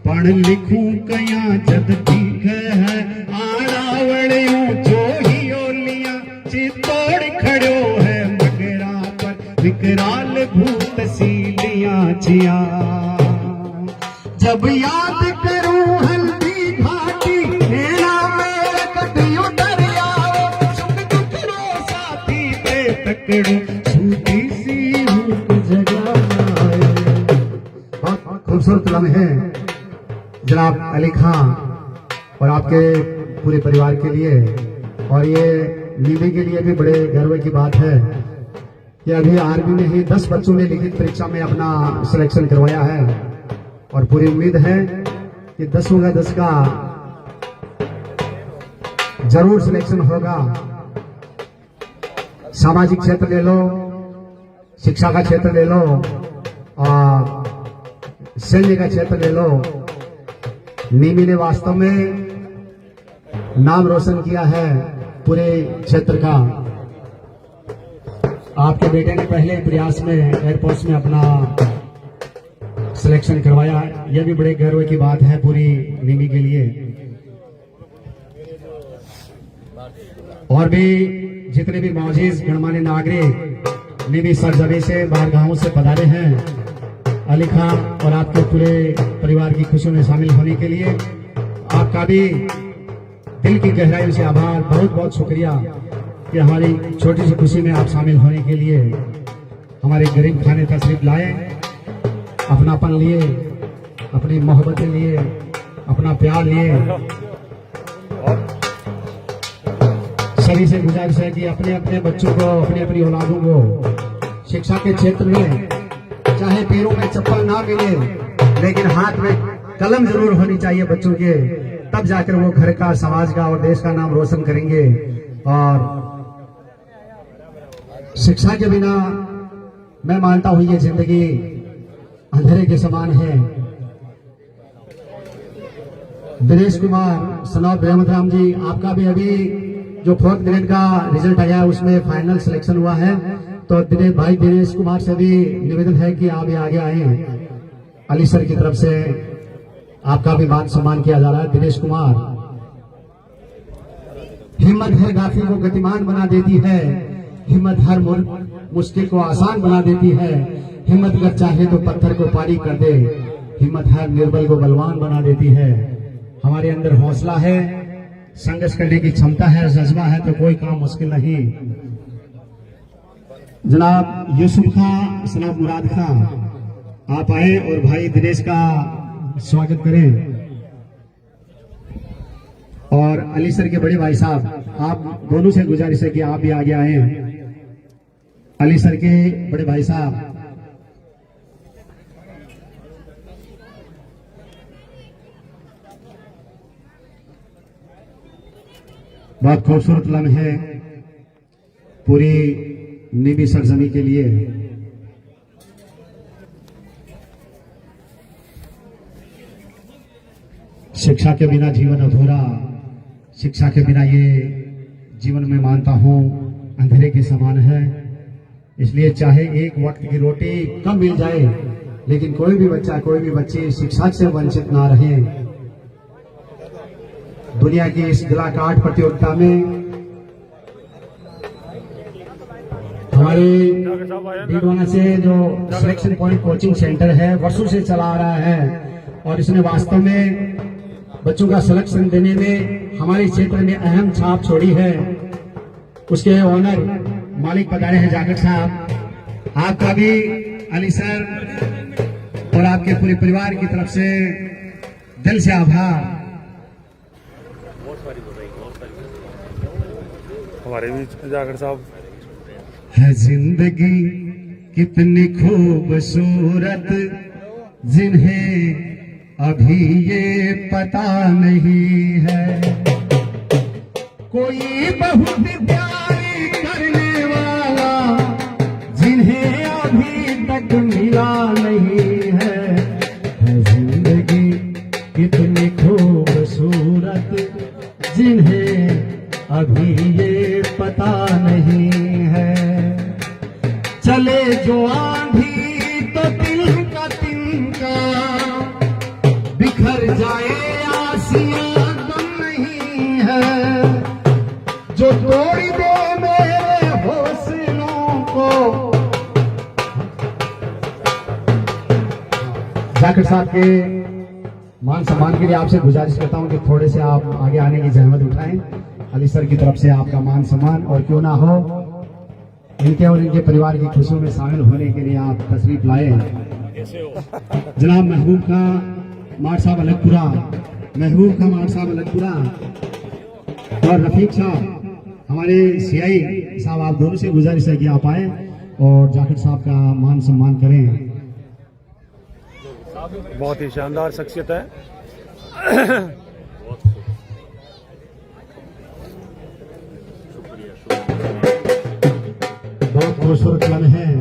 पढ़ लिखूं कया जद ठीक है आड़ावड़ियों जो ही ओलिया चितोड़ खड़ो है मगरा पर विकराल भूत सीलियां जिया। जब याद करूं हल्दी घाटी मेरा मेरा कटियो दरिया, सुख दुख रो साथी पे तकड़ू छोटी सी हुक जगाए। बहुत खूबसूरत लम्हे जनाब अली खान और आपके पूरे परिवार के लिए, और ये नीवी के लिए भी बड़े गर्व की बात है कि अभी आर्मी में ही 10 बच्चों ने लिखित परीक्षा में अपना सिलेक्शन करवाया है, और पूरी उम्मीद है कि 10 का 10 का जरूर सिलेक्शन होगा। सामाजिक क्षेत्र ले लो, शिक्षा का क्षेत्र ले लो, और सैन्य का क्षेत्र ले लो। नीमी ने वास्तव में नाम रोशन किया है पूरे क्षेत्र का। आपके बेटे ने पहले प्रयास में एयरफोर्स में अपना सिलेक्शन करवाया, यह भी बड़े गर्व की बात है पूरी नीमी के लिए। और भी जितने भी मौजूद गणमान्य नागरिक नीमी सरजमी से बाहर गांवों से पधारे हैं, अली खान और आपके पूरे परिवार की खुशियों में शामिल होने के लिए आपका भी दिल की गहराई से आभार, बहुत बहुत शुक्रिया कि हमारी छोटी सी खुशी में आप शामिल होने के लिए हमारे गरीब खाने तशरीफ लाए, अपनापन लिए, अपनी मोहब्बतें लिए, अपना प्यार लिए। सभी से गुजारिश है कि अपने अपने बच्चों को, अपनी अपनी औलादों को शिक्षा के क्षेत्र में चाहे पैरों में चप्पल ना मिले लेकिन हाथ में कलम जरूर होनी चाहिए बच्चों के, तब जाकर वो घर का, समाज का और देश का नाम रोशन करेंगे। और शिक्षा के बिना मैं मानता हूं ये जिंदगी अंधेरे के समान है। दिनेश कुमार सनौत ब्रह्मराम जी, आपका भी अभी जो 4th ग्रेड का रिजल्ट आया है उसमें फाइनल सिलेक्शन हुआ है, तो दिनेश कुमार से भी निवेदन है कि आप ये आगे आए। अली सर की तरफ से आपका भी मान सम्मान किया जा रहा है। दिनेश कुमार, हिम्मत है गाफी को गतिमान बना देती है, हिम्मत हर मुश्किल को आसान बना देती है, हिम्मत अगर चाहे तो पत्थर को पारी कर दे, हिम्मत हर निर्बल को बलवान बना देती है। हमारे अंदर हौसला है, संघर्ष करने की क्षमता है, जज्बा है तो कोई काम मुश्किल नहीं। जनाब यूसुफ खां, जनाब मुराद खां, आप आए और भाई दिनेश का स्वागत करें। और अली सर के बड़े भाई साहब, आप दोनों से गुजारिश है कि आप भी आगे आए। अली सर के बड़े भाई साहब, बहुत खूबसूरत लम्हे पूरी नीवी सरजमी के लिए। शिक्षा के बिना जीवन अधूरा, शिक्षा के बिना ये जीवन में मानता हूं अंधेरे के समान है। इसलिए चाहे एक वक्त की रोटी कम मिल जाए लेकिन कोई भी बच्चा, कोई भी बच्ची शिक्षा से वंचित ना रहे। दुनिया की इस जिला काट प्रतियोगिता में हमारे डीडवाना से जो सिलेक्शन पॉइंट कोचिंग सेंटर है वर्षों से चला आ रहा है, और इसने वास्तव में बच्चों का सिलेक्शन देने में हमारे क्षेत्र में अहम छाप छोड़ी है। उसके ऑनर मालिक पधारे हैं जागट साहब, आपका भी अली सर और आपके पूरे परिवार की तरफ से दिल से आभार। हमारे बीच जागट साहब, है जिंदगी कितनी खूबसूरत जिन्हें अभी ये पता नहीं है, कोई बहुत प्यारी करने वाला जिन्हें अभी तक मिला नहीं है जिंदगी कितनी खूबसूरत जिन्हें अभी ये पता नहीं है। चले जो आंधी तो तिनका तिनका बिखर जाए आसियां दम नहीं है, जो तोड़ दे मेरे हौसलों को जाकिर साहब के मान सम्मान के लिए आपसे गुजारिश करता हूं कि थोड़े से आप आगे आने की जहमत उठाएं। अली सर की तरफ से आपका मान सम्मान, और क्यों ना हो इनके और इनके परिवार की खुशियों में शामिल होने के लिए आप तशरीफ लाए। जनाब महबूब का मार साहब अलगपुरा, महबूब का मार साहब अलगपुरा और रफीक साहब हमारे सीआई साहब, आप दोनों से गुजारिश है कि आप आए और जाकिर साहब का मान सम्मान करें। बहुत ही शानदार शख्सियत है। बहुत खूबसूरत लम्हे हैं।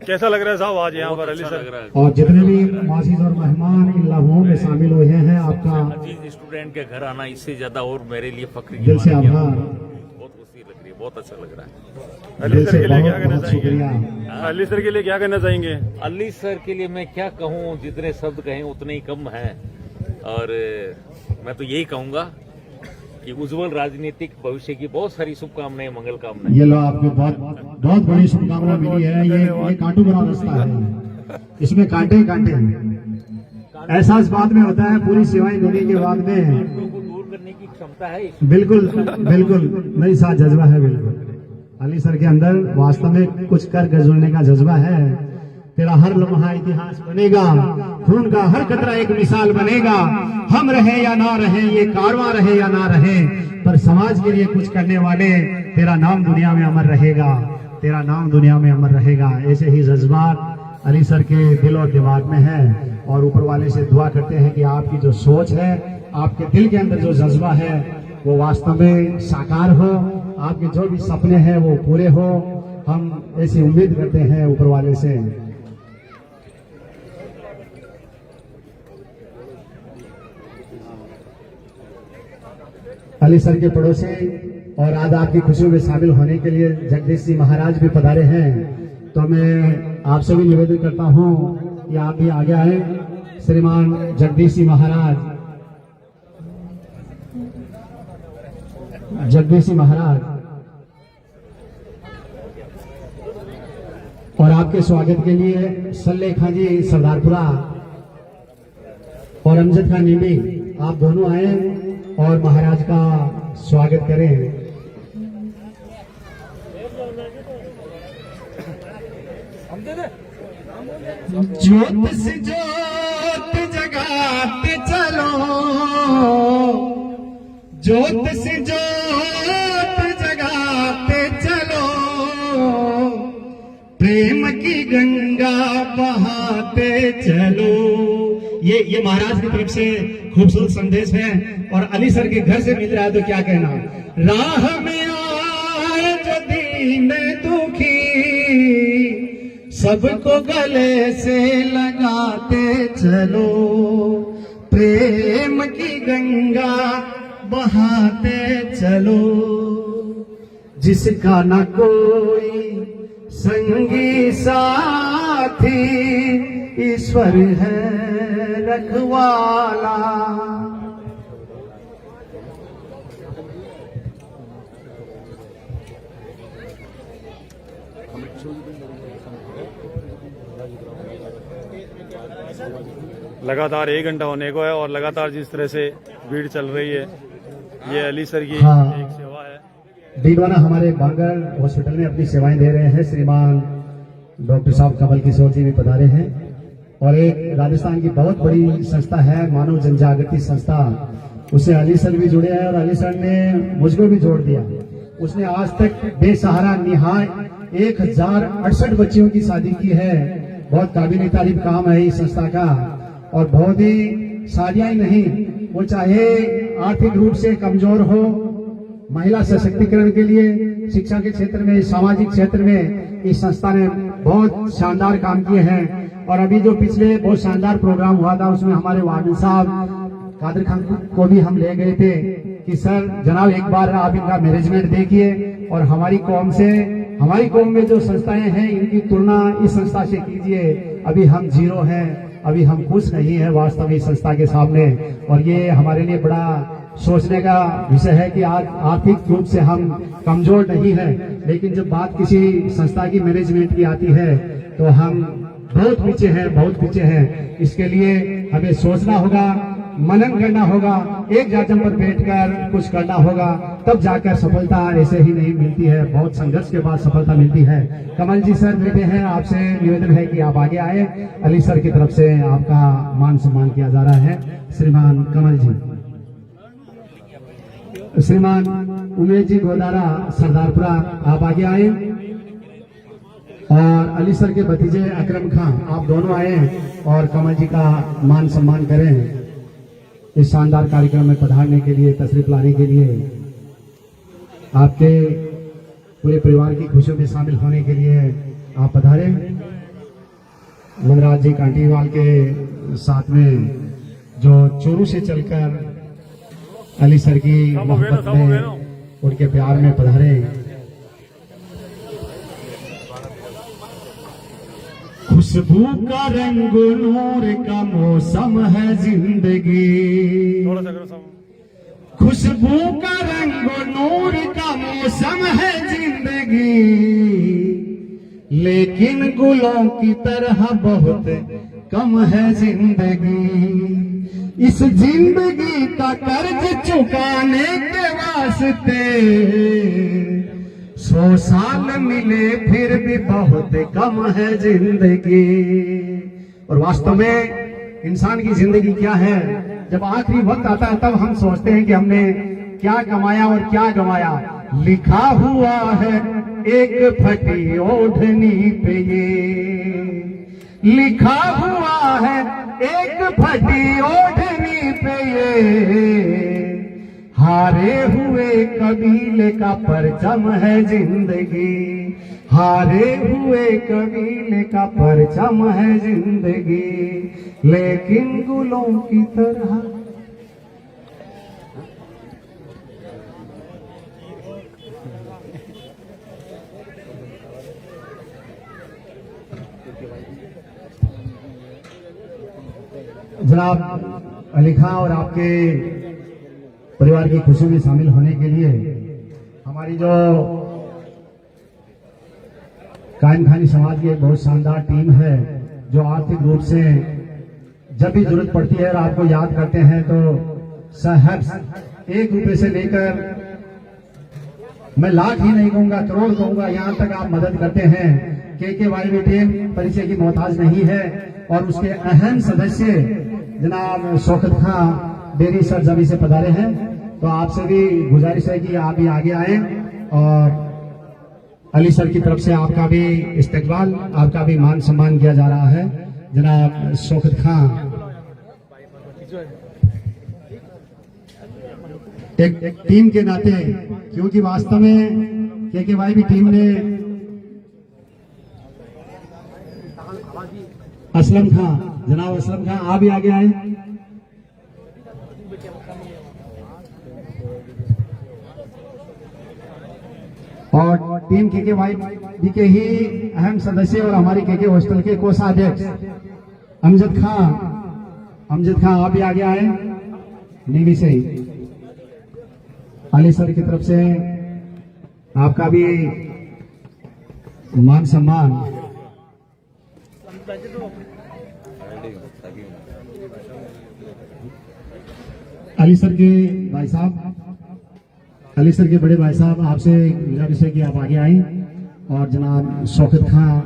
कैसा लग रहा है साहब आज यहाँ पर अली सर? और जितने भी मासीज और मेहमान इन लम्हों में शामिल हुए हैं, आपका अजीज स्टूडेंट के घर आना इससे ज्यादा और मेरे लिए फख्र की दिल से बात है। आभार, बहुत खुशी लग रही है, बहुत अच्छा लग रहा है। अली दिल सर से के लिए क्या बहुत कहना बहुत चाहेंगे? शुक्रिया। अली सर के लिए क्या कहना चाहेंगे? अली सर के लिए मैं क्या कहूँ, जितने शब्द कहें उतने ही कम हैं। और मैं तो यही कहूँगा कि उज्जवल राजनीतिक भविष्य की बहुत सारी शुभकामनाएं, मंगल कामनाएं। ये लो आपको बहुत बहुत बड़ी शुभकामना मिली है। ये कांटू भरा रास्ता है, इसमें कांटे ही कांटे हैं। एहसास बाद में होता है, पूरी सेवाएं देने के बाद में कांटों को दूर करने की क्षमता है इस बिल्कुल बिल्कुल मेरे साथ जज्बा है। बिल्कुल अली सर के अंदर वास्तव में कुछ कर गजरने का जज्बा है। तेरा हर लम्हा इतिहास बनेगा, खून का हर कतरा एक मिसाल बनेगा। हम रहे या ना रहे, ये कारवां रहे या ना रहे, पर समाज के लिए कुछ करने वाले, तेरा नाम दुनिया में अमर रहेगा, तेरा नाम दुनिया में अमर रहेगा। ऐसे ही जज्बात अली सर के दिल और दिमाग में है, और ऊपर वाले से दुआ करते हैं कि आपकी जो सोच है, आपके दिल के अंदर जो जज्बा है, वो वास्तव में साकार हो। आपके जो भी सपने हैं वो पूरे हो। हम ऐसी उम्मीद करते हैं ऊपर वाले से। अली सर के पड़ोसी और आज आपकी खुशियों में शामिल होने के लिए जगदीश सिंह महाराज भी पधारे हैं, तो मैं आपसे भी निवेदन करता हूं कि आप भी आगे आए। श्रीमान जगदीश सिंह महाराज, जगदीश सिंह महाराज, और आपके स्वागत के लिए सल्ले खां जी सरदारपुरा और अमजद खान नीमी, आप दोनों आए और महाराज का स्वागत करें। ज्योत से ज्योत जगाते चलो, ज्योत से ज्योत जगाते चलो, प्रेम की गंगा बहाते चलो। ये महाराज की तरफ से खूबसूरत संदेश है, और अली सर के घर से मिल रहा है, तो क्या कहना। राह में आए जो दीन दुखी, सबको गले से लगाते चलो, प्रेम की गंगा बहाते चलो। जिसका न कोई संगी साथी, ईश्वर है रखवाला। लगातार 1 घंटा होने को है, और लगातार जिस तरह से भीड़ चल रही है, ये अली सर की हाँ। एक सेवा है। डीडवाना हमारे बांगर हॉस्पिटल में अपनी सेवाएं दे रहे हैं। श्रीमान डॉक्टर साहब कमल किशोर जी भी पधारे हैं, और एक राजस्थान की बहुत बड़ी संस्था है मानव जनजागृति संस्था, उससे अली सर भी जुड़े हैं, और अली सर ने मुझको भी जोड़ दिया। उसने आज तक बेसहारा निहाय 1068 बच्चियों की शादी की है। बहुत काबिल तारीफ काम है इस संस्था का, और बहुत ही शादियां ही नहीं, वो चाहे आर्थिक रूप से कमजोर हो, महिला सशक्तिकरण के लिए, शिक्षा के क्षेत्र में, सामाजिक क्षेत्र में इस संस्था ने बहुत शानदार काम किए हैं। और अभी जो पिछले बहुत शानदार प्रोग्राम हुआ था, उसमें हमारे वार्डन साहब कादर खान को भी हम ले गए थे कि सर जनाब एक बार आप इनका मैनेजमेंट देखिए, और हमारी कौम में जो संस्थाएं हैं इनकी तुलना इस संस्था से कीजिए। अभी हम जीरो हैं, अभी हम खुश नहीं है वास्तव इस संस्था के सामने। और ये हमारे लिए बड़ा सोचने का विषय है कि आज आर्थिक रूप से हम कमजोर नहीं है, लेकिन जब बात किसी संस्था की मैनेजमेंट की आती है तो हम बहुत पीछे हैं, बहुत पीछे हैं। इसके लिए हमें सोचना होगा, मनन करना होगा, एक जाजम पर बैठकर कुछ करना होगा, तब जाकर सफलता ऐसे ही नहीं मिलती है, बहुत संघर्ष के बाद सफलता मिलती है। कमल जी सर बैठे हैं, आपसे निवेदन है कि आप आगे आए। अली सर की तरफ से आपका मान सम्मान किया जा रहा है। श्रीमान कमल जी, श्रीमान उमेश जी गोदारा सरदारपुरा, आप आगे आए। और अली सर के भतीजे अकरम खां, आप दोनों आए और कमल जी का मान सम्मान करें। इस शानदार कार्यक्रम में पधारने के लिए, तशरीफ लाने के लिए, आपके पूरे परिवार की खुशियों में शामिल होने के लिए आप पधारे। मनराज जी कांटीवाल के साथ में जो चोरू से चलकर अली सर की मोहब्बत में, उनके प्यार में पधारे। खुशबू का रंग नूर का मौसम है जिंदगी, खुशबू का रंग नूर का मौसम है जिंदगी, लेकिन गुलों की तरह बहुत कम है जिंदगी। इस जिंदगी का कर्ज चुकाने के वास्ते 100 साल मिले फिर भी बहुत कम है जिंदगी। और वास्तव में इंसान की जिंदगी क्या है, जब आखिरी वक्त आता है तब हम सोचते हैं कि हमने क्या कमाया और क्या गंवाया। लिखा हुआ है एक फटी ओढ़नी पे, ये लिखा हुआ है एक फटी ओढ़नी पे, ये हारे हुए कबीले का परचम है जिंदगी, हारे हुए कबीले का परचम है जिंदगी, लेकिन गुलों की तरह। जनाब अली खां और आपके परिवार की खुशी में शामिल होने के लिए हमारी जो कायम खानी समाज की एक बहुत शानदार टीम है, जो आर्थिक रूप से जब भी जरूरत पड़ती है और आपको याद करते हैं तो सहर्ष 1 रुपए से लेकर, मैं लाख ही नहीं कहूंगा, करोड़ कहूंगा, यहां तक आप मदद करते हैं। KKYB टीम परिचय की मोहताज नहीं है और उसके अहम सदस्य जनाब शौकत खां डेरी सर जमी से पधारे हैं। तो आपसे भी गुजारिश है कि आप भी आगे आए और अली सर की तरफ से आपका भी इस्तकबाल, आपका भी मान सम्मान किया जा रहा है। जनाब शौकत खां एक टीम के नाते, क्योंकि वास्तव में KKYB टीम ने असलम खां, जनाब असलम खां आप भी आगे आए। और टीम KKYB के ही अहम सदस्य और हमारी KK हॉस्टल के कोषाध्यक्ष अमजद खां आप भी आगे आए। नेवी से अली सर की तरफ से आपका भी मान सम्मान। अली सर के भाई साहब, अली सर के बड़े भाई साहब, आपसे गुजारिश है कि आप आगे आए। और जनाब शौकत खां,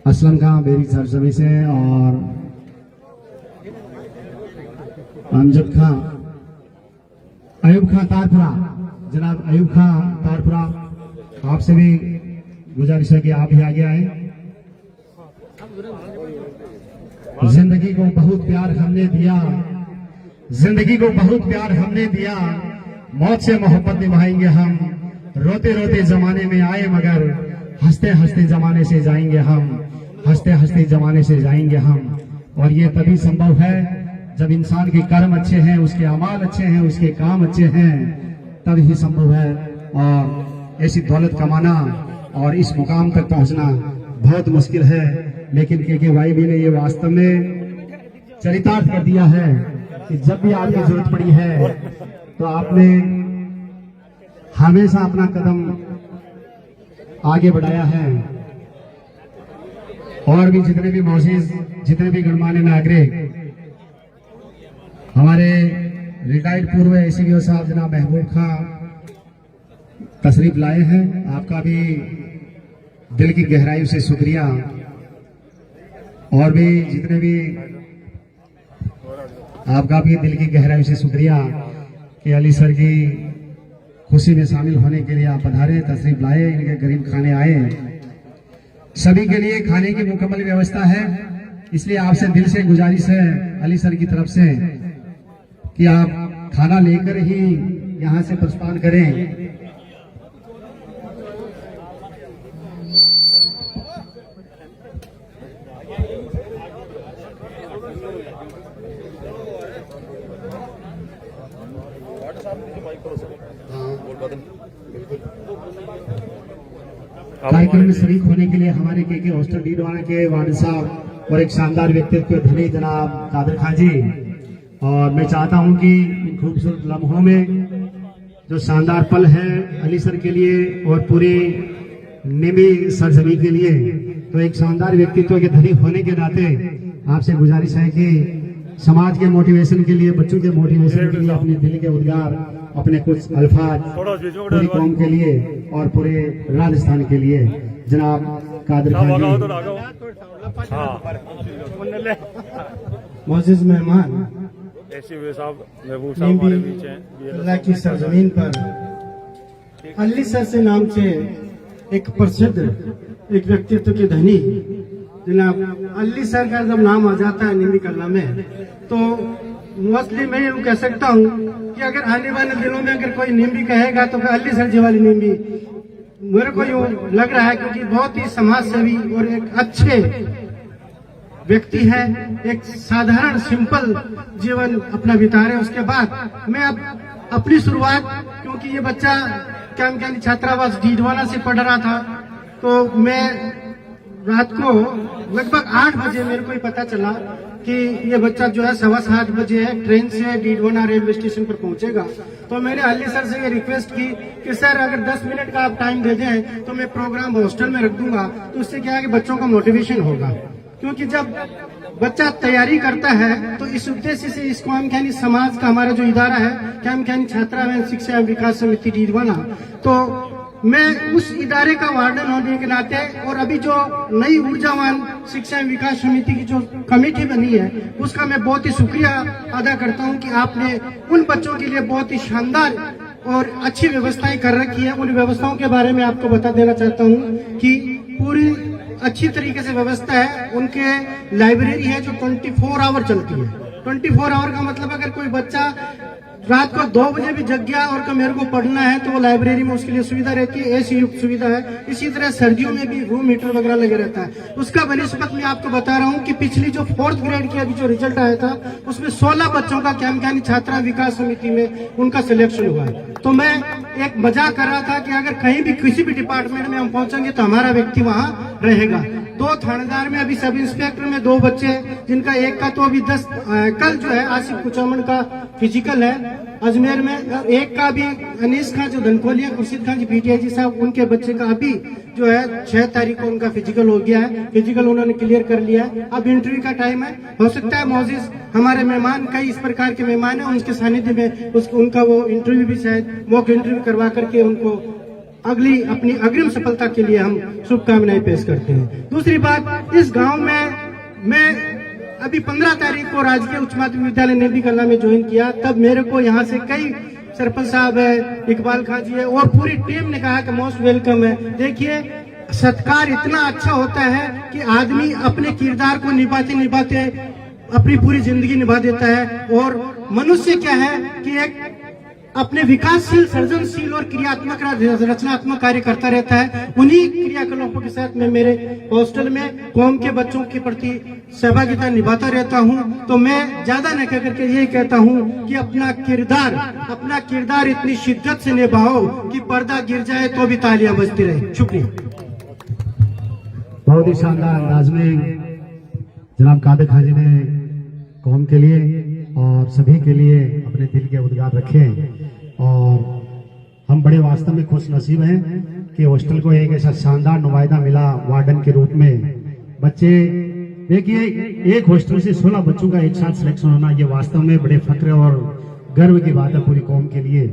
असलम खां बेरी सरजमी से, और अमजद खां, अयूब खां तारपुरा, जनाब अयूब खां तारपुरा, आपसे भी गुजारिश है कि आप भी आगे आए। जिंदगी को बहुत प्यार हमने दिया, जिंदगी को बहुत प्यार हमने दिया, मौत से मोहब्बत निभाएंगे हम, रोते रोते जमाने में आए मगर हंसते हंसते जमाने से जाएंगे हम, हंसते हंसते जमाने से जाएंगे हम। और ये तभी संभव है जब इंसान के कर्म अच्छे हैं, उसके अमाल अच्छे हैं, उसके काम अच्छे हैं, तब ही संभव है। और ऐसी दौलत कमाना और इस मुकाम तक पहुंचना बहुत मुश्किल है, लेकिन KKYB ने ये वास्तव में चरितार्थ कर दिया है कि जब भी आपकी जरूरत पड़ी है तो आपने हमेशा अपना कदम आगे बढ़ाया है। और भी जितने भी मौजूद जितने भी गणमान्य नागरिक हमारे रिटायर्ड पूर्व एसीबीओ साहब जनाब महबूब खां तशरीफ लाए हैं, आपका भी दिल की गहराई से शुक्रिया। और भी जितने भी आपका भी दिल की गहराई से शुक्रिया कि अली सर की खुशी में शामिल होने के लिए आप पधारे, तशरीफ लाए, इनके गरीब खाने आए। सभी के लिए खाने की मुकम्मल व्यवस्था है, इसलिए आपसे दिल से गुजारिश है अली सर की तरफ से कि आप खाना लेकर ही यहां से प्रस्थान करें। कार्यक्रम में शरीक होने के लिए हमारे के हॉस्टल डीडवाना के वार्ड साहब और एक शानदार व्यक्तित्व धनी जनाब कादर खान जी, और मैं चाहता हूं कि इन खूबसूरत लम्हों में जो शानदार पल है अली सर के लिए और पूरे निमी सरजमी के लिए, तो एक शानदार व्यक्तित्व के धनी होने के नाते आपसे गुजारिश है कि समाज के मोटिवेशन के लिए, बच्चों के मोटिवेशन के लिए अपने दिल के उद्गार, अपने कुछ अल्फाज पूरी कौम के लिए और पूरे राजस्थान के लिए जनाब कादर खान जी। मोअज़्ज़िज़ मेहमान, अल्लाह की सरजमीन पर अली सर से नाम से एक प्रसिद्ध एक व्यक्तित्व के धनी जनाब अली सर का जब नाम आ जाता है निमी कला में, तो मोस्टली मैं यूँ कह सकता हूँ कि अगर आने वाले दिनों में अगर कोई निम्बी कहेगा तो अली सर जी वाली निम्बी मेरे को यूँ लग रहा है, क्योंकि बहुत ही समाज सेवी और एक अच्छे व्यक्ति है, एक साधारण सिंपल जीवन अपना बिता रहे। उसके बाद मैं अब अपनी शुरुआत, क्योंकि ये बच्चा कैंप छात्रावास डीडवाना से पढ़ रहा था, तो मैं रात को लगभग 8 बजे मेरे को ही पता चला कि ये बच्चा जो है 7:15 बजे ट्रेन से डीडवाना रेलवे स्टेशन पर पहुंचेगा। तो मैंने अली सर से ये रिक्वेस्ट की कि सर अगर 10 मिनट का आप टाइम दे दें तो मैं प्रोग्राम हॉस्टल में रख दूंगा, तो उससे क्या है कि बच्चों का मोटिवेशन होगा। क्योंकि जब बच्चा तैयारी करता है तो इस उद्देश्य से इस कैम समाज का हमारा जो इदारा है कैम छात्रावास शिक्षा एवं विकास समिति डीडवाना, तो मैं उस इदारे का वार्डन होने के नाते और अभी जो नई ऊर्जावान शिक्षा एवं विकास समिति की जो कमेटी बनी है उसका मैं बहुत ही शुक्रिया अदा करता हूं कि आपने उन बच्चों के लिए बहुत ही शानदार और अच्छी व्यवस्थाएं कर रखी है। उन व्यवस्थाओं के बारे में आपको बता देना चाहता हूं कि पूरी अच्छी तरीके से व्यवस्था है। उनके लाइब्रेरी है जो 24 आवर चलती है। 24 आवर का मतलब अगर कोई बच्चा रात को 2 बजे भी जग गया और मेरे को पढ़ना है तो वो लाइब्रेरी में उसके लिए सुविधा रहती है, एसी युक्त सुविधा है। इसी तरह सर्दियों में भी रूम हीटर वगैरह लगे रहता है। उसका बनिस्बत मैं आपको बता रहा हूँ कि पिछली जो 4th ग्रेड की अभी जो रिजल्ट आया था उसमें 16 बच्चों का कैम छात्रा विकास समिति में उनका सिलेक्शन हुआ है। तो मैं एक मजाक कर रहा था कि अगर कहीं भी किसी भी डिपार्टमेंट में हम पहुंचेंगे तो हमारा व्यक्ति वहां रहेगा। 2 थानेदार में अभी सब इंस्पेक्टर में 2 बच्चे, जिनका एक का तो अभी 10 कल जो है आसिफ कुचामन का फिजिकल है अजमेर में, एक का भी अनीस खान जो धनकोलिया खुर्शीद खान जी पीटीआई साहब उनके बच्चे का अभी जो है 6 तारीख को उनका फिजिकल हो गया है। फिजिकल उन्होंने क्लियर कर लिया है। अब इंटरव्यू का टाइम है। हो सकता है मौजूद हमारे मेहमान कई इस प्रकार के मेहमान है, उनके सानिध्य में उनका वो इंटरव्यू भी शायद मॉक इंटरव्यू करवा करके उनको अगली अपनी अग्रिम सफलता के लिए हम शुभकामनाएं पेश करते हैं। दूसरी बात, इस गांव में मैं अभी 15 तारीख को राजकीय उच्च माध्यमिक विद्यालय नेबी कला में ज्वाइन किया। तब मेरे को यहाँ से कई सरपंच साहब है, इकबाल खान जी है और पूरी टीम ने कहा कि मोस्ट वेलकम है। देखिए सत्कार इतना अच्छा होता है कि आदमी अपने किरदार को निभाते निभाते अपनी पूरी जिंदगी निभा देता है। और मनुष्य क्या है कि एक अपने विकासशील, सृजनशील और क्रियात्मक रचनात्मक कार्य करता रहता है। उन्हीं क्रियाकलापों के साथ मैं मेरे हॉस्टल में कौम के बच्चों के प्रति सहभागिता निभाता रहता हूं। तो मैं ज्यादा न कह करके यही कहता हूं कि अपना किरदार इतनी शिद्दत से निभाओ कि पर्दा गिर जाए तो भी तालियां बजती रहे। शुक्रिया। बहुत ही शानदार अंदाज में जनाब कादर खान जी ने कौम के लिए और सभी के लिए अपने दिल के उद्गार रखे और हम बड़े वास्तव में खुश नसीब हैं कि हॉस्टल को एक ऐसा शानदार नुमाइंदा मिला वार्डन के रूप में। बच्चे देखिए, एक हॉस्टल से 16 बच्चों का एक साथ सिलेक्शन होना, ये वास्तव में बड़े फक्र और गर्व की बात है पूरी कौम के लिए।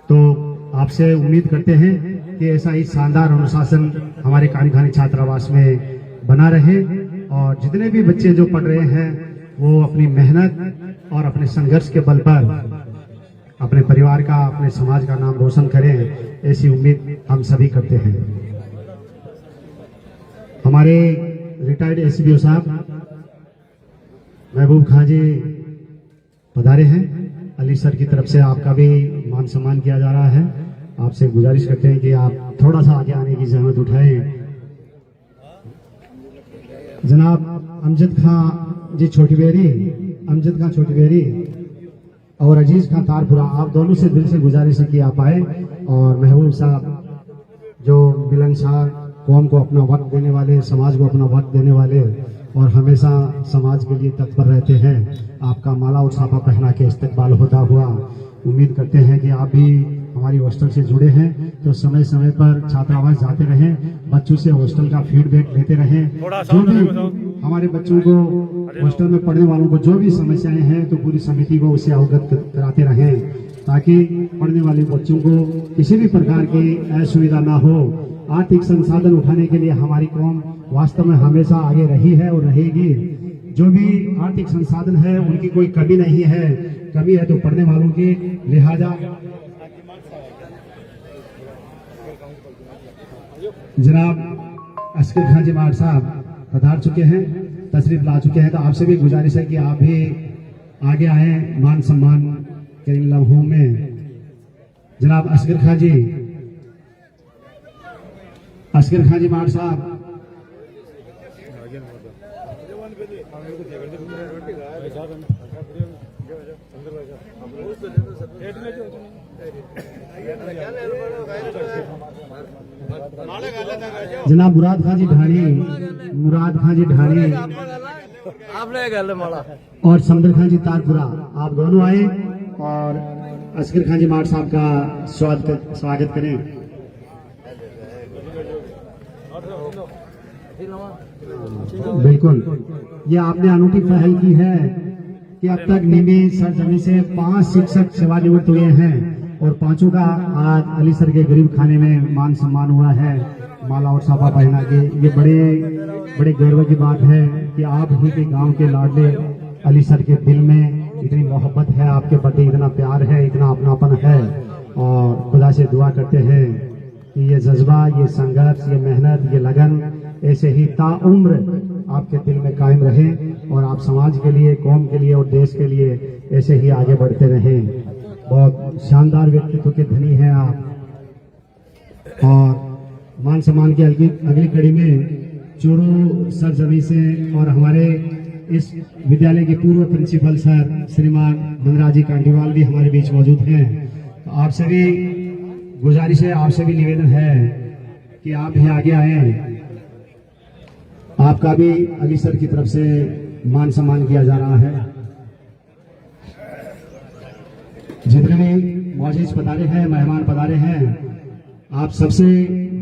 तो आपसे उम्मीद करते हैं कि ऐसा ही शानदार अनुशासन हमारे कानी खानी छात्रावास में बना रहे और जितने भी बच्चे जो पढ़ रहे हैं वो अपनी मेहनत और अपने संघर्ष के बल पर अपने परिवार का, अपने समाज का नाम रोशन करें, ऐसी उम्मीद हम सभी करते हैं। हमारे रिटायर्ड एसपीओ साहब महबूब खां जी पधारे हैं। अली सर की तरफ से आपका भी मान सम्मान किया जा रहा है। आपसे गुजारिश करते हैं कि आप थोड़ा सा आगे आने की जहमत उठाएं। जनाब अमजद खां जी अमजद खां छोटी बेरी और अजीज खां तारपुरा, आप दोनों से दिल से गुजारिश है कि आप आए। और महबूब साहब जो मिलनसार, कौम को अपना वक्त देने वाले, समाज को अपना वक्त देने वाले और हमेशा समाज के लिए तत्पर रहते हैं, आपका माला और छापा पहना के इस्तकबाल होता हुआ उम्मीद करते हैं कि आप भी हमारी हॉस्टल से जुड़े हैं तो समय समय पर छात्रावास जाते रहें, बच्चों से हॉस्टल का फीडबैक लेते रहें। जो भी हमारे बच्चों को, हॉस्टल में पढ़ने वालों को जो भी समस्याएं हैं तो पूरी समिति को उससे अवगत कराते रहें, ताकि पढ़ने वाले बच्चों को किसी भी प्रकार की असुविधा ना हो। आर्थिक संसाधन उठाने के लिए हमारी कौम वास्तव में हमेशा आगे रही है और रहेगी। जो भी आर्थिक संसाधन है उनकी कोई कमी नहीं है, कमी है तो पढ़ने वालों की। लिहाजा जनाब अस्कर खां जी मार साहब पधार चुके हैं, तशरीफ ला चुके हैं, तो आपसे भी गुजारिश है कि आप भी आगे आए मान सम्मान के इन लम्हों में। जनाब अस्कर खां जी मार साहब जनाब मुराद खां जी ढाणी और समदर खां जी तारपुरा, आप दोनों आए और अस्कर खां जी मार साहब का स्वागत करें। बिल्कुल, ये आपने अनूठी पहल की है कि अब तक निमी सरजमी से 5 शिक्षक सेवानिवृत्त हुए हैं और 5 का आज अली सर के गरीब खाने में मान सम्मान हुआ है, माला और छापा पहना के। ये बड़े गर्व की बात है कि आप ही के गांव के लाडले अली सर के दिल में इतनी मोहब्बत है, आपके प्रति इतना प्यार है, इतना अपनापन है। और खुदा से दुआ करते हैं कि ये जज्बा, ये संघर्ष, ये मेहनत, ये लगन ऐसे ही ताउम्र आपके दिल में कायम रहे और आप समाज के लिए, कौम के लिए और देश के लिए ऐसे ही आगे बढ़ते रहें। बहुत शानदार व्यक्तित्व के धनी हैं आप। और मान सम्मान की अगली कड़ी में चूरू सरजमी से और हमारे इस विद्यालय के पूर्व प्रिंसिपल सर श्रीमान मनराजी कांडीवाल भी हमारे बीच मौजूद हैं। तो आपसे भी गुजारिश है, आपसे भी निवेदन है कि आप भी आगे आए। आपका भी अली सर की तरफ से मान सम्मान किया जा रहा है। जितने भी मौजूद पधारे हैं, मेहमान पधारे हैं, आप सबसे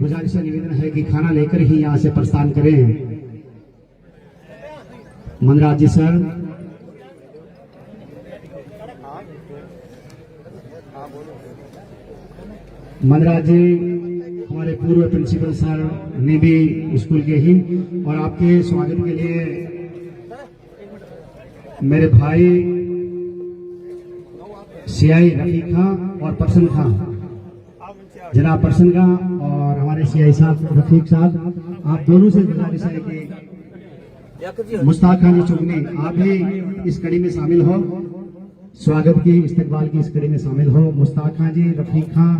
गुजारिश है, निवेदन है कि खाना लेकर ही यहां से प्रस्थान करें। मनराज जी सर, मनराज जी हमारे पूर्व प्रिंसिपल सर ने भी स्कूल के ही, और आपके स्वागत के लिए मेरे भाई सीआई रफीक खां और परसन खां, जनाब परसन खां और हमारे सीआई साहब रफीक साहब, आप दोनों से गुजारिश है कि मुश्ताक खान जी चुगनी, आप भी इस कड़ी में शामिल हो, स्वागत की, इस्तकबाल की इस कड़ी में शामिल हो। मुश्ताक खान जी, रफीक खां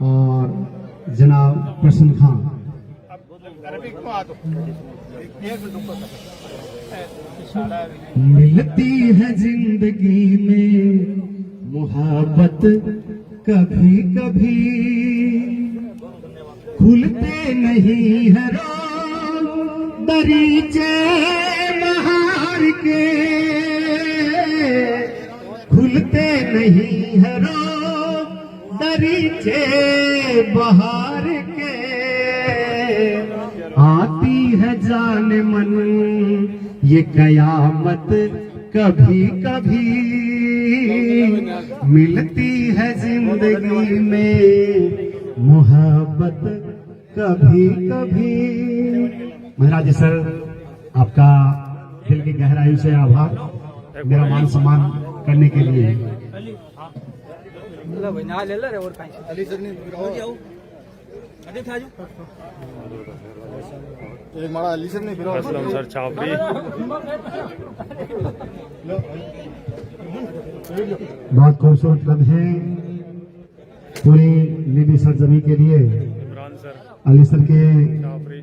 और जनाब परसन खां। मिलती है जिंदगी में मोहब्बत कभी कभी, खुलते नहीं है दरीचे बहार के, खुलते नहीं है दरीचे बहार के, आती है जान मन, ये कयामत कभी कभी मिलती है जिंदगी में मोहब्बत कभी कभी। महाराज सर, आपका दिल की गहराई से आभार मेरा मान सम्मान करने के लिए। असलम सर छापरी। बहुत खूबसूरत लम्हे पूरी नीली सरजमी के लिए इमरान सर अली सर के छापरी।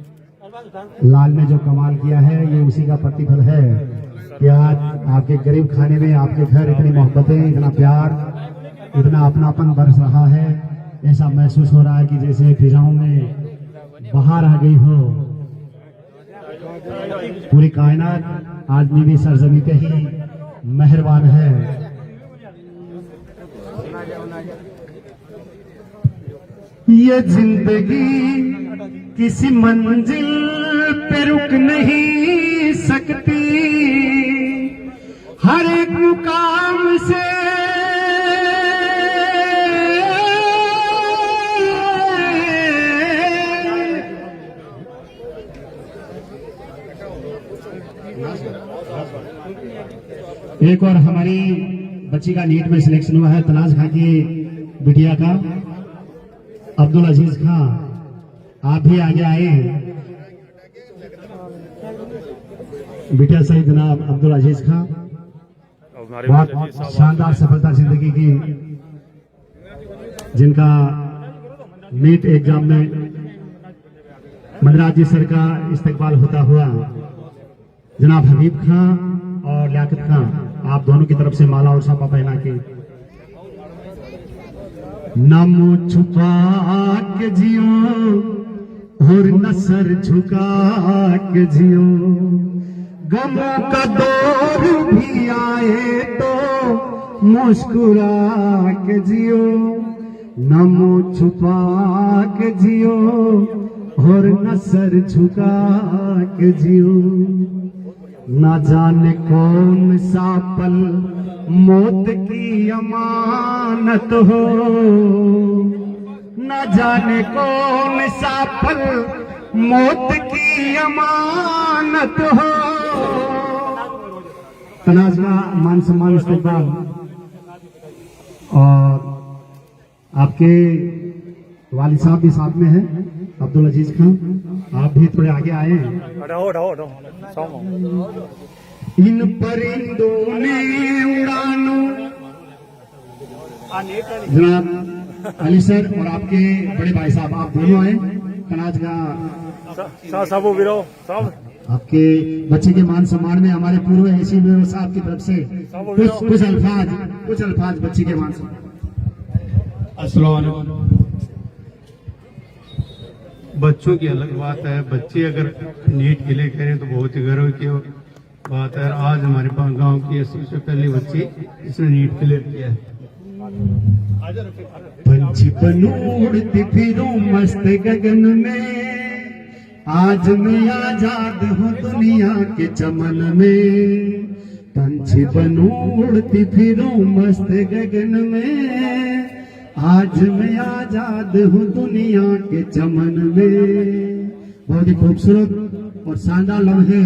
लाल ने जो कमाल किया है ये उसी का प्रतिफल है कि आज आपके गरीब खाने में आपके घर इतनी मोहब्बतें, इतना प्यार, इतना अपनापन बरस रहा है। ऐसा महसूस हो रहा है कि जैसे फिजाओं में बाहर आ गई हो। पूरी कायनात आज नीली सरजमी पे ही मेहरबान है। ये जिंदगी किसी मंजिल पे रुक नहीं सकती, हर एक मुकाम से एक और हमारी बच्ची का नीट में सिलेक्शन हुआ है, तलाश खां की बिटिया का, अब्दुल अजीज खां। आप भी आगे आए। बिटिया सही जनाब अब्दुल अजीज खां, बहुत शानदार सफलता जिंदगी की, जिनका नीट एग्जाम में मनराज जी सर का इस्तकबाल होता हुआ जनाब हबीब खां और लियाकत खां, आप दोनों की तरफ से माला और साफा पहना के न मुंह छुपा के जियो और न सर झुका के जियो, गमों का दौर भी आए तो मुस्कुरा के जियो, न मुंह छुपा के जियो और न सर झुका के जियो। न जाने कौन सा पल मौत की अमानत हो, न जाने कौन सा पल मौत की अमानत हो। तनाज़ा मान सम्मान इस्तेमाल और आपके वालिद साहब भी साथ में हैं, अब्दुल अजीज खां, आप भी थोड़े आगे आए। इन परिंदों ने उड़ानों, जनाब अली सर और आपके बड़े भाई साहब, आप दोनों आए। तनाज का साहब आपके बच्चे के मान सम्मान में हमारे पूर्व एसी में साहब की तरफ से कुछ अल्फाज बच्चे के मान सम्मान। अस्सलाम वालेकुम। बच्चों की अलग बात है, बच्चे अगर नीट के लिए करें तो बहुत ही गर्व की बात है। आज हमारे पास गांव की 80 से पहली बच्ची इसने नीट क्लियर किया है। पंछी बनूड़ती फिरूं मस्त गगन में, आज मैं आजाद हूँ दुनिया के चमन में। पंछी बनूड़ती फिरूं मस्त गगन में, आज मैं आजाद हूँ दुनिया के चमन में। बहुत ही खूबसूरत और शानदार लम्हे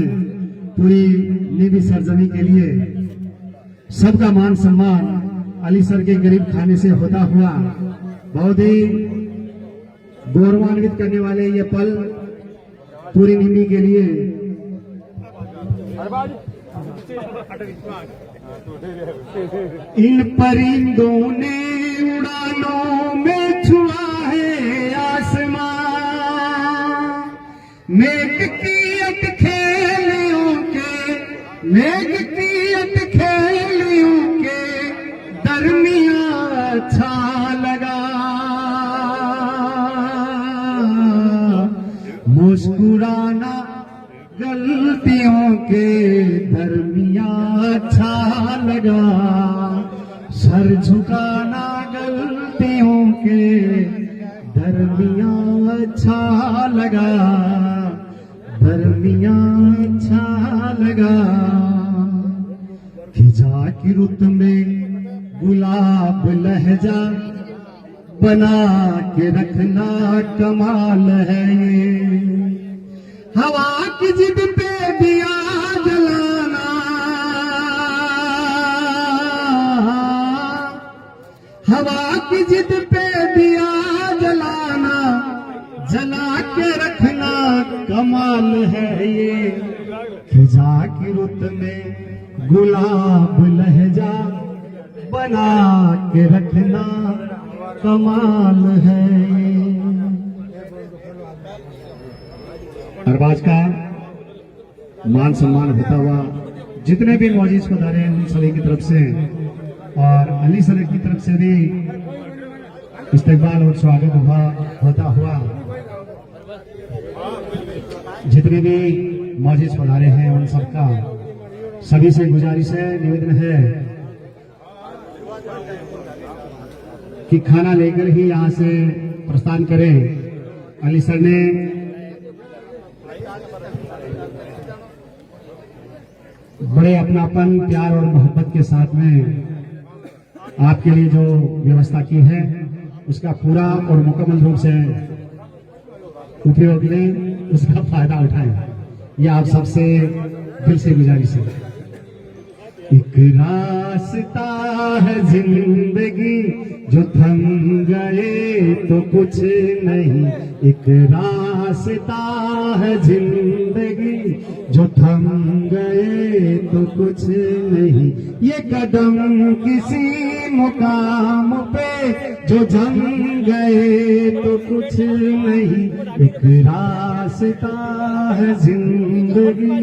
पूरी नीली सरजमी के लिए सबका मान सम्मान अली सर के गरीब खाने से होता हुआ बहुत ही गौरवान्वित करने वाले ये पल पूरी नीली के लिए। इन परिंदों ने उड़ानों में छुआ है आसमां, मेघ की अटखेलियों के, मेघ की अटखेलियों के दरमियां अच्छा लगा। मुस्कुराना गलतियों के दरमियां अच्छा लगा, सर झुकाना गलतियों के दरमियां अच्छा लगा। दरमिया अच्छा लगा, खिजा की रुत में गुलाब लहजा बना के रखना कमाल है ये। हवा की जिद पे दिया जलाना, हवा की जिद पे दिया जलाना, जला के रखना कमाल है ये। खिजा की रुत में गुलाब लहजा बना के रखना कमाल है ये। अरबाज का मान सम्मान होता हुआ जितने भी मौजूद पधारे हैं उन सभी की तरफ से और अली सर की तरफ से भी इस्तकबाल और स्वागत होता हुआ जितने भी मौजूद पधारे हैं उन सबका सभी से गुजारिश है, निवेदन है कि खाना लेकर ही यहाँ से प्रस्थान करें। अली सर ने बड़े अपनापन, प्यार और मोहब्बत के साथ में आपके लिए जो व्यवस्था की है उसका पूरा और मुकम्मल रूप से उपयोग लें, उसका फायदा उठाएं। यह आप सबसे दिल से गुजारिश है। एक रास्ता है जिंदगी जो थम गए तो कुछ नहीं, एक रास्ता है जिंदगी जो थम गए तो कुछ नहीं। ये कदम किसी मुकाम पे जो जम गए तो कुछ नहीं, एक रास्ता है जिंदगी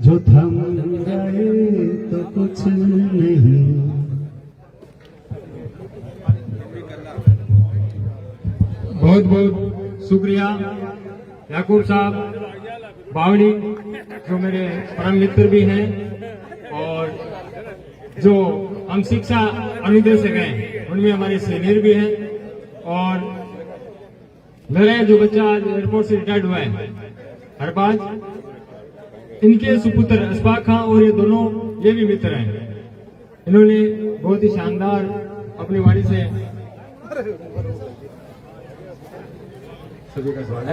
जो थम गए तो कुछ नहीं। बहुत बहुत शुक्रिया याकूब साहब बावड़ी, जो मेरे परम मित्र भी हैं और जो हम शिक्षा अनुदेशक हैं उनमें हमारे सीनियर भी हैं। और मेरा जो बच्चा आज एयरपोर्ट से रिटायर्ड हुआ है अरबाज, इनके सुपुत्र अशफाक खां और ये दोनों ये भी मित्र हैं। इन्होंने बहुत ही शानदार अपनी वाणी से सभी का स्वागत।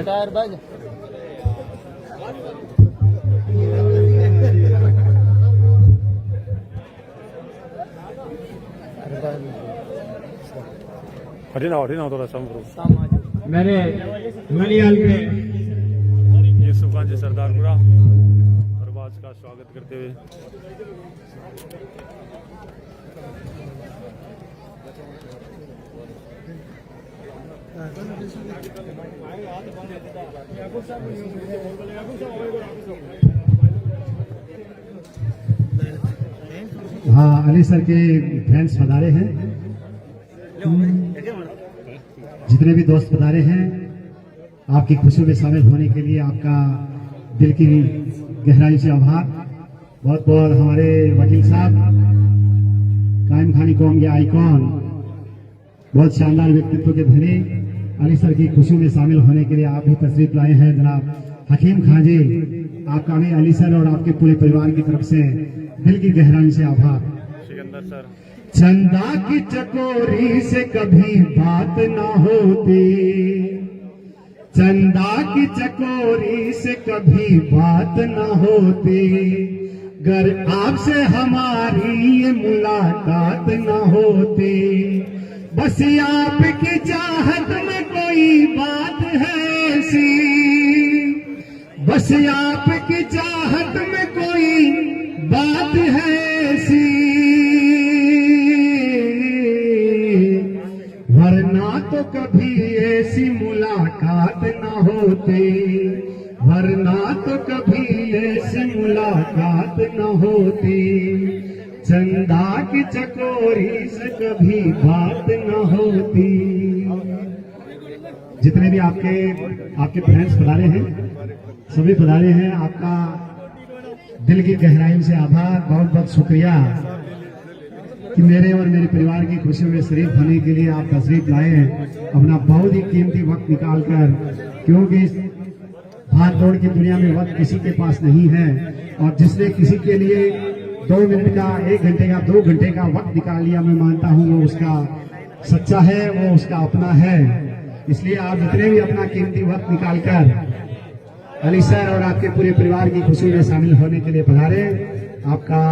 हटिना थोड़ा सा मेरे मनियाल के यूसुफ खान जी सरदारपुरा अरबाज का स्वागत करते हुए हाँ, अली सर के फ्रेंड्स पधारे हैं, जितने भी दोस्त पधारे हैं, आपकी खुशी में शामिल होने के लिए आपका दिल की गहराई से आभार। बहुत बहुत हमारे वकील साहब, कायम खानी कौम के आइकॉन, बहुत शानदार व्यक्तित्व के धनी, अली सर की खुशी में शामिल होने के लिए आप भी तशरीफ लाए हैं। जनाब हकीम खां जी, आपका भी अली सर और आपके पूरे परिवार की तरफ से दिल की गहराई से आभार। सिकंदर सर, चंदा की चकोरी से कभी बात ना होती, चंदा की चकोरी से कभी बात ना होती, गर आपसे हमारी ये मुलाकात ना होती। बस आपकी चाहत में कोई बात है ऐसी, बस आपकी चाहत में कोई बात है ऐसी, वरना तो कभी ऐसी मुलाकात न होती, वरना तो कभी ऐसी मुलाकात न होती। चंदा की चकोरी से कभी बात न होती। जितने भी आपके फ्रेंड्स पधारे हैं, सभी पधारे हैं, आपका दिल की गहराई से आभार, बहुत बहुत शुक्रिया कि मेरे और मेरे परिवार की खुशी में शरीक होने के लिए आप तशरीफ लाए हैं, अपना बहुत ही कीमती वक्त निकालकर, क्योंकि भाग दौड़ की दुनिया में वक्त किसी के पास नहीं है, और जिसने किसी के लिए 2 मिनट का, 1 घंटे का, 2 घंटे का वक्त निकाल लिया, मैं मानता हूँ वो उसका सच्चा है, वो उसका अपना है। इसलिए आप जितने भी अपना कीमती वक्त निकालकर अली सर और आपके पूरे परिवार की खुशी में शामिल होने के लिए पधारे, आपका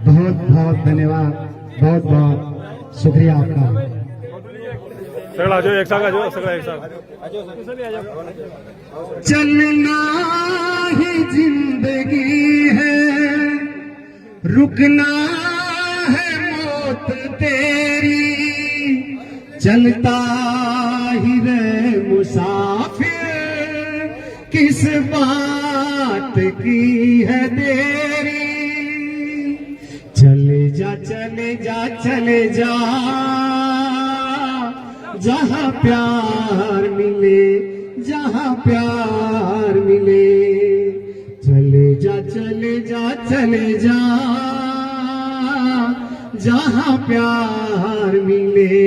बहुत बहुत धन्यवाद, बहुत बहुत शुक्रिया आपका। सगड़ा आ जाओ, एक साथ आ जाओ, सगड़ा एक साथ। चलना ही जिंदगी है, रुकना है मौत तेरी, चलता ही रहे मुसाफिर, किस बात की है देरी। चले जा चले जा चले जा, जहाँ प्यार मिले, जहाँ प्यार मिले। चले जा चले जा चले जा, जहाँ प्यार मिले,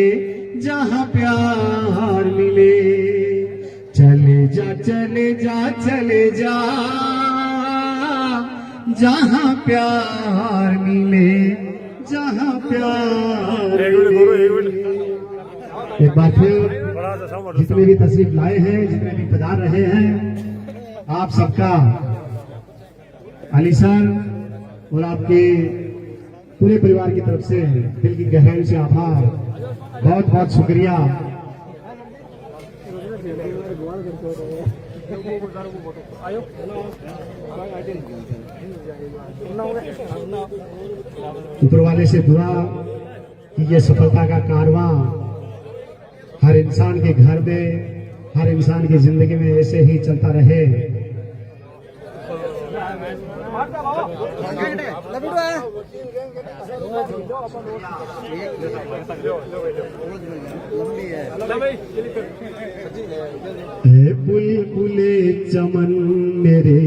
जहाँ प्यार मिले। चले जा चले जा चले जा, जहाँ प्यार मिले, जहाँ प्यार एक मिनट बोलो, एक मिनट। एक बार फिर बड़ा सा साउंड जितने भी तशरीफ लाए हैं, जितने भी पधार रहे हैं, आप सबका अली सर और आपके पूरे परिवार की तरफ से दिल की गहराई से आभार, बहुत बहुत शुक्रिया। ऊपर वाले से दुआ कि ये सफलता का कारवां हर इंसान के घर में, हर इंसान की जिंदगी में ऐसे ही चलता रहे। बुलबुले चमन मेरे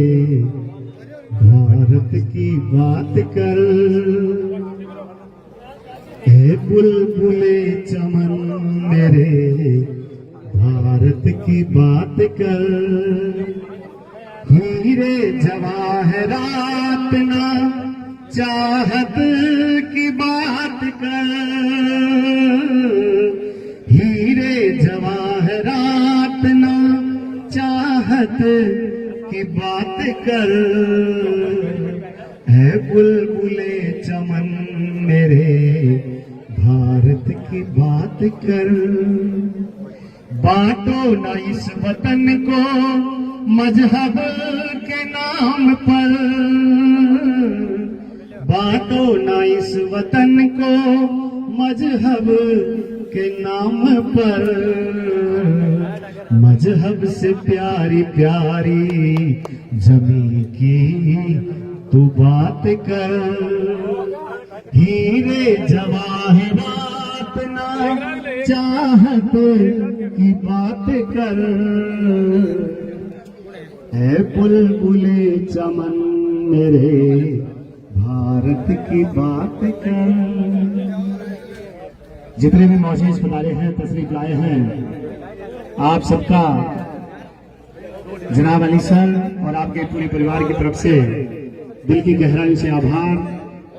भारत की बात कर, बुलबुले चमन मेरे भारत की बात कर। हीरे जवाहरात ना चाहत की बात कर, हीरे जवाहरात ना चाहत की बात कर। है बुलबुले चमन मेरे भारत की बात कर। बांटो न इस वतन को मजहब के नाम पर, बांटो न इस वतन को मजहब के नाम पर। मजहब से प्यारी प्यारी जमी की तू बात कर। हीरे जवाहरात ना चाहत की बात कर। है बुलबुले चमन मेरे भारत की बात कर। जितने भी मौजूद पधारे हैं, तशरीफ लाए हैं, आप सबका जनाब अली सर और आपके पूरे परिवार की तरफ से दिल की गहराई से आभार,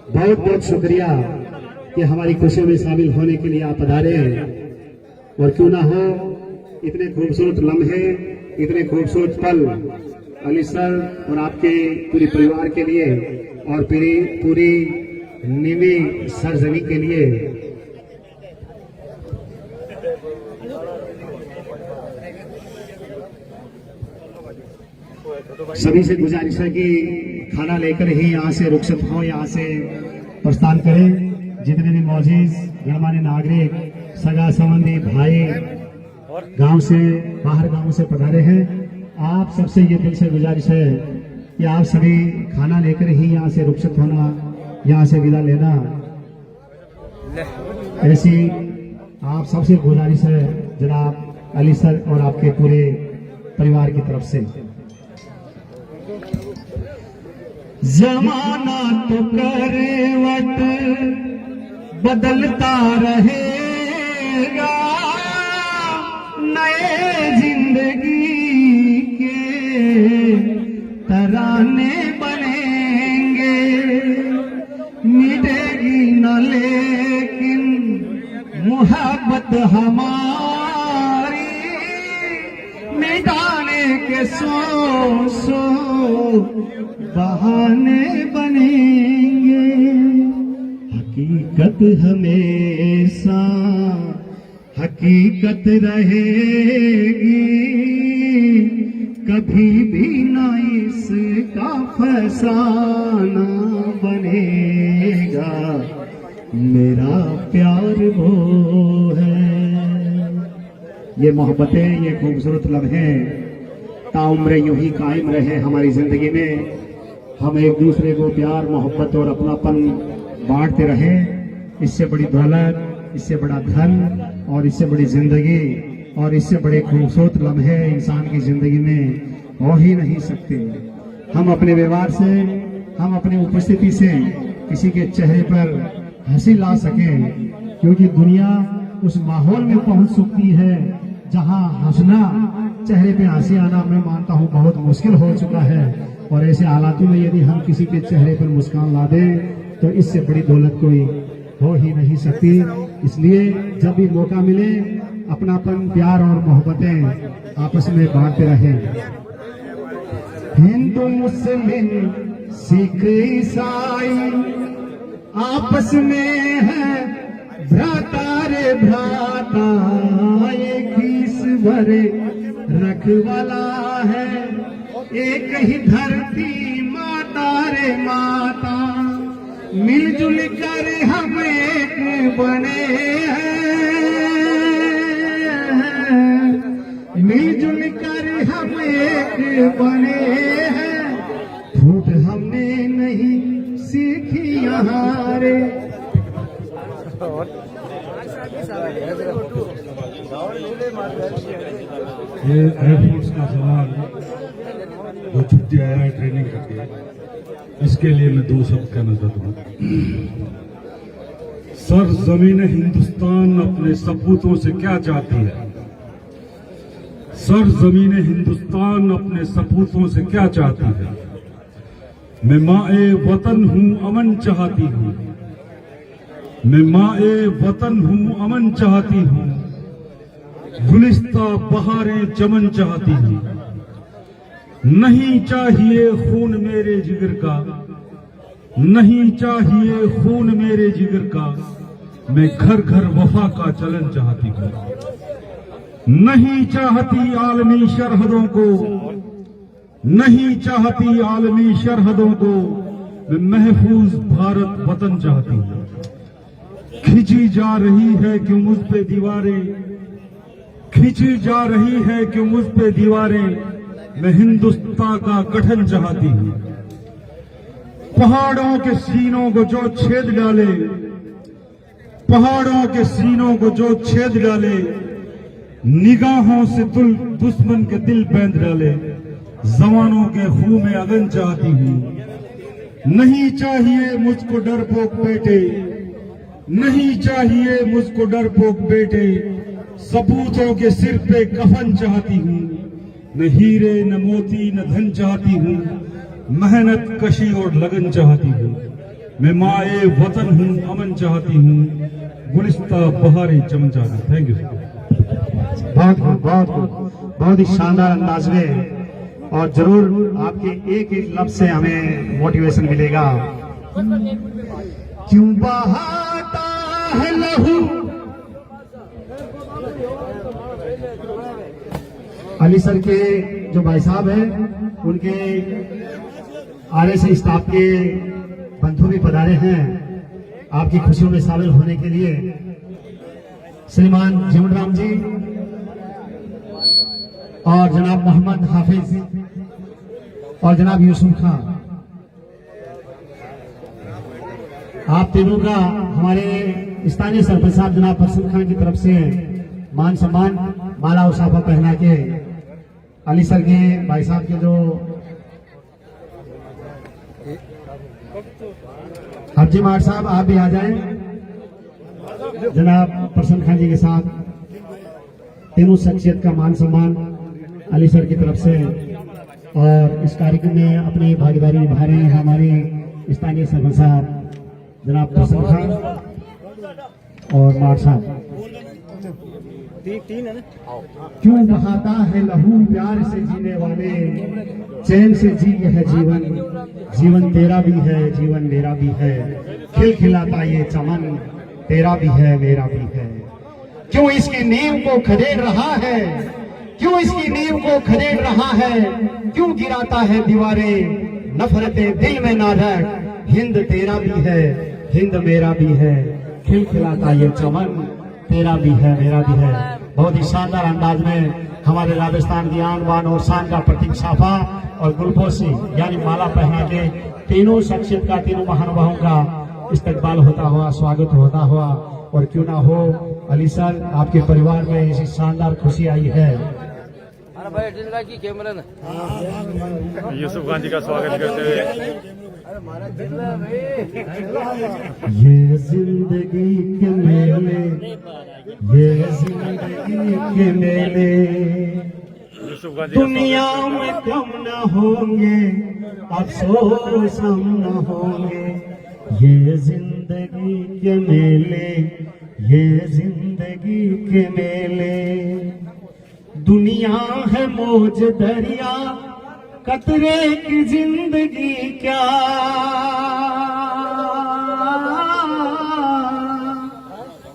बहुत बहुत शुक्रिया कि हमारी खुशियों में शामिल होने के लिए आप पधारे। और क्यों ना हो, इतने खूबसूरत लम्हे, इतने खूबसूरत पल अली सर और आपके पूरे परिवार के लिए और पूरी नीवी सरजमी के लिए। सभी से गुजारिश है कि खाना लेकर ही यहाँ से रुखसत हो, यहाँ से प्रस्थान करें। जितने भी मौजूद गणमान्य नागरिक, सगा संबंधी, भाई गांव से, बाहर गांव से पधारे हैं, आप सबसे ये दिल से गुजारिश है कि आप सभी खाना लेकर ही यहाँ से रुखसत होना, यहाँ से विदा लेना। ऐसी आप सबसे गुजारिश है जनाब अली सर और आपके पूरे परिवार की तरफ से। जमाना तो करवट बदलता रहेगा, नए जिंदगी के तराने बनेंगे, मिटेगी न लेकिन मोहब्बत हमारी, मिटाने के सौ बहाने बनेंगे। हकीकत हमेशा हकीकत रहेगी, कभी भी ना इसका फसाना बनेगा, मेरा प्यार वो है। ये मोहब्बतें, ये खूबसूरत लम्हे ताउम्र यूं ही कायम रहे हमारी जिंदगी में। हम एक दूसरे को प्यार, मोहब्बत और अपनापन बांटते रहे। इससे बड़ी दौलत, इससे बड़ा धन और इससे बड़ी जिंदगी और इससे बड़े खूबसूरत लम्हे इंसान की जिंदगी में हो ही नहीं सकते। हम अपने व्यवहार से, हम अपनी उपस्थिति से किसी के चेहरे पर हंसी ला सकें, क्योंकि दुनिया उस माहौल में पहुंच सकती है जहां हंसना, चेहरे पे हंसी आना मैं मानता हूं बहुत मुश्किल हो चुका है। और ऐसे हालातों में यदि हम किसी के चेहरे पर मुस्कान ला दें तो इससे बड़ी दौलत कोई हो ही नहीं सकती। इसलिए जब भी मौका मिले अपनापन, प्यार और मोहब्बतें आपस में बांटते रहें। हिंदू मुस्लिम सिख ईसाई आपस में है भ्राता रे भ्राता, एक ही ईश्वर रखवाला है, एक ही धरती माता रे माता, मिलजुल कर हम एक बने हैं, मिलजुल कर हम एक बने हैं, फूट हमने नहीं सीखी यहाँ रे। ये एयरफोर्स का सवाल जो छुट्टी आया है ट्रेनिंग करके, इसके लिए मैं दो शब्द कहना चाहता हूँ। सर जमीन हिंदुस्तान अपने सपूतों से क्या चाहती है? सर जमीन हिंदुस्तान अपने सपूतों से क्या चाहती है? मैं माए वतन हूँ, अमन चाहती हूँ, मैं माए वतन हूँ, अमन चाहती हूँ, गुलिस्ता बहारें चमन चाहती हूँ। नहीं चाहिए खून मेरे जिगर का, नहीं चाहिए खून मेरे जिगर का, मैं घर घर वफा का चलन चाहती हूँ। नहीं चाहती आलमी सरहदों को, नहीं चाहती आलमी सरहदों को, मैं महफूज भारत वतन चाहती हूँ। खिंची जा रही है क्यों मुझ पे दीवारें, खिंची जा रही है क्यों मुझ पे दीवारें, मैं हिंदुस्तान का गठन चाहती हूँ। पहाड़ों के सीनों को जो छेद डाले, पहाड़ों के सीनों को जो छेद डाले, निगाहों से दुश्मन के दिल बैंध डाले, जवानों के खून में अगन चाहती हूँ। नहीं चाहिए मुझको डरपोक बेटे, नहीं चाहिए मुझको डरपोक बेटे, सपूतों के सिर पे कफन चाहती हूँ। न हीरे न मोती न धन चाहती हूँ, मेहनत कशी और लगन चाहती हूँ। मैं माए वतन हूँ, अमन चाहती हूँ, गुलिस्ता बहारें चमन चाहती हूँ। Thank you. बहुत ही शानदार अंदाज में, और जरूर आपके एक एक लफ्ज से हमें मोटिवेशन मिलेगा। क्यों बहाता है लहू, अली सर के जो भाई साहब हैं उनके आरएसए स्टाफ के बंधु भी पधारे हैं आपकी खुशियों में शामिल होने के लिए। श्रीमान जीवन राम जी और जनाब मोहम्मद हाफिज और जनाब यूसुफ खान, आप तीनों का हमारे स्थानीय सरपंच साहब जनाब फरसद खान की तरफ से मान सम्मान, माला और साफा पहना के अली सर के भाई साहब के जो हब्जी मार साहब आप भी आ जाएं, जनाब प्रसन्न खान जी के साथ तीनों शख्सियत का मान सम्मान अली सर की तरफ से और इस कार्यक्रम में अपनी भागीदारी निभा रहे हैं हमारे स्थानीय सरपंच साहब जनाब प्रसन्न खान और मार साहब। क्यों बहाता है लहू प्यार से जीने वाले, चैन से जी यह जीवन, जीवन तेरा भी है जीवन मेरा भी है, खिलखिलाता ये चमन तेरा भी है मेरा भी है। क्यों इसकी नींव को खदेड़ रहा है, क्यों इसकी नींव को खदेड़ रहा है, क्यों गिराता है दीवारें, नफरतें दिल में ना रख, हिंद तेरा भी है हिंद मेरा भी है, खिलखिलाता ये चमन तेरा भी है मेरा भी है। बहुत ही शानदार अंदाज में हमारे राजस्थान की आन बान और शान का प्रतीक साफा और गुलपोशी यानी माला पहना के तीनों शख्सियत का, तीनों महानुभावों का इस्तकबाल होता हुआ, स्वागत होता हुआ। और क्यों ना हो अली सर, आपके परिवार में ऐसी शानदार खुशी आई है। यूसुफ खान जी का स्वागत करते हुए ये जिंदगी के मेले, ये जिंदगी के मेले, यूसुफ खान जी का दुनिया में कम न होंगे, अफसोस हम न होंगे। ये जिंदगी के मेले, ये जिंदगी के मेले, दुनिया है मौज दरिया, कतरे की जिंदगी क्या,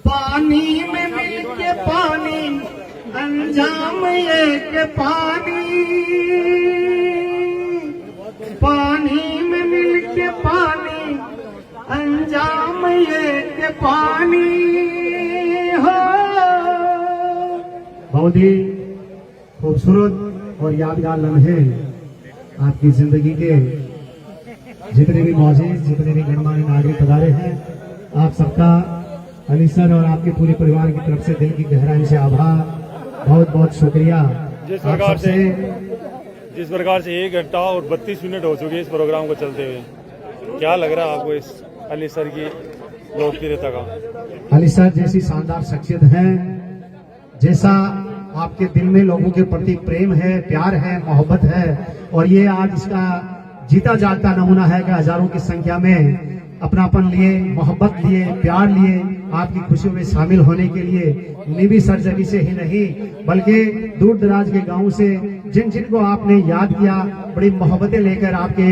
पानी में मिल के पानी, अंजाम ये के पानी, पानी में मिल के पानी, अंजाम ये के पानी हो। बहुत ही खूबसूरत और यादगार लम्हे आपकी जिंदगी के, जितने भी मौजूद, जितने भी गणमान्य नागरिक पधारे हैं, आप सबका अली सर और आपके पूरे परिवार की तरफ से दिल की गहराई से आभार, बहुत बहुत शुक्रिया। जिस आप प्रकार सबसे जिस प्रकार से 1 घंटा और 32 मिनट हो चुके इस प्रोग्राम को चलते हुए, क्या लग रहा है आपको इस अली सर की लोकप्रियता का? अली सर जैसी शानदार शख्सियत है, जैसा आपके दिल में लोगों के प्रति प्रेम है, प्यार है, मोहब्बत है, और ये आज इसका जीता जागता नमूना है कि हजारों की संख्या में अपनापन लिए, मोहब्बत लिए, प्यार लिए, आपकी खुशियों में शामिल होने के लिए निवी सरजमी से ही नहीं बल्कि दूर दराज के गांव से जिन जिनको आपने याद किया, बड़ी मोहब्बतें लेकर आपके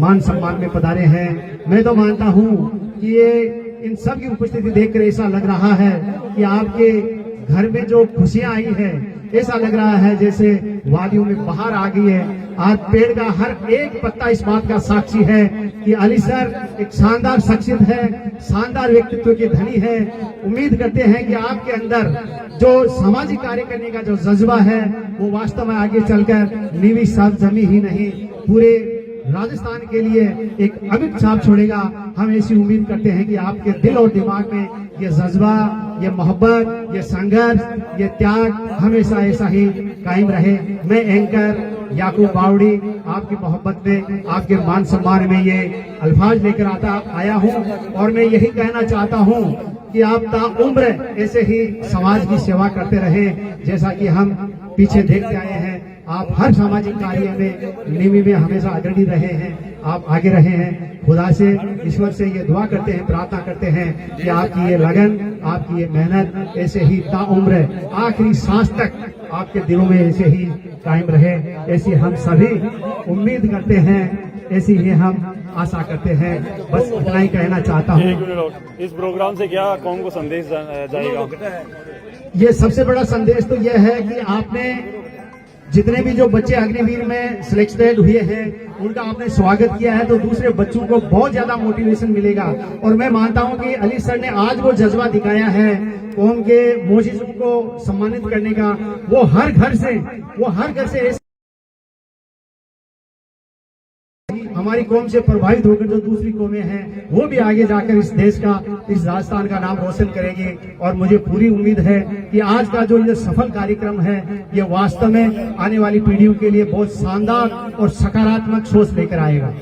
मान सम्मान में पधारे हैं। मैं तो मानता हूं कि ये इन सब की उपस्थिति देखकर ऐसा लग रहा है कि आपके घर में जो खुशियां आई है, ऐसा लग रहा है जैसे वादियों में बहार आ गई है। आज पेड़ का हर एक पत्ता इस बात का साक्षी है कि अली सर एक शानदार शख्सियत है, शानदार व्यक्तित्व के धनी है। उम्मीद करते हैं कि आपके अंदर जो सामाजिक कार्य करने का जो जज्बा है वो वास्तव में आगे चलकर नीवी सरजमी ही नहीं पूरे राजस्थान के लिए एक अमिट छाप छोड़ेगा। हम ऐसी उम्मीद करते हैं कि आपके दिल और दिमाग में ये जज्बा, ये मोहब्बत, ये संघर्ष, ये त्याग हमेशा ऐसा ही कायम रहे। मैं एंकर याकूब बावड़ी आपकी मोहब्बत में, आपके मान सम्मान में ये अल्फाज लेकर आया हूँ और मैं यही कहना चाहता हूँ कि आप ताउम्र ऐसे ही समाज की सेवा करते रहे, जैसा कि हम पीछे देखते आए हैं। आप हर सामाजिक कार्य में निमी में हमेशा अग्रणी रहे हैं, आप आगे रहे हैं। खुदा से, ईश्वर से ये दुआ करते हैं, प्रार्थना करते हैं कि आपकी ये लगन, आपकी ये मेहनत ऐसे ही ताउम्र आखिरी सांस तक आपके दिलों में ऐसे ही कायम रहे। ऐसी हम सभी उम्मीद करते हैं, ऐसी ही हम आशा करते हैं। बस इतना ही कहना चाहता हूँ। इस प्रोग्राम से क्या कौन को संदेश जाएगा? ये सबसे बड़ा संदेश तो यह है कि आपने जितने भी जो बच्चे अग्निवीर में सिलेक्टेड हुए हैं उनका आपने स्वागत किया है, तो दूसरे बच्चों को बहुत ज्यादा मोटिवेशन मिलेगा। और मैं मानता हूं कि अली सर ने आज वो जज्बा दिखाया है कौम के मोजिज़ों को सम्मानित करने का। वो हर घर से हमारी कौम से प्रभावित होकर जो दूसरी कौमें हैं वो भी आगे जाकर इस देश का, इस राजस्थान का नाम रोशन करेंगे। और मुझे पूरी उम्मीद है कि आज का जो ये सफल कार्यक्रम है ये वास्तव में आने वाली पीढ़ियों के लिए बहुत शानदार और सकारात्मक सोच लेकर आएगा।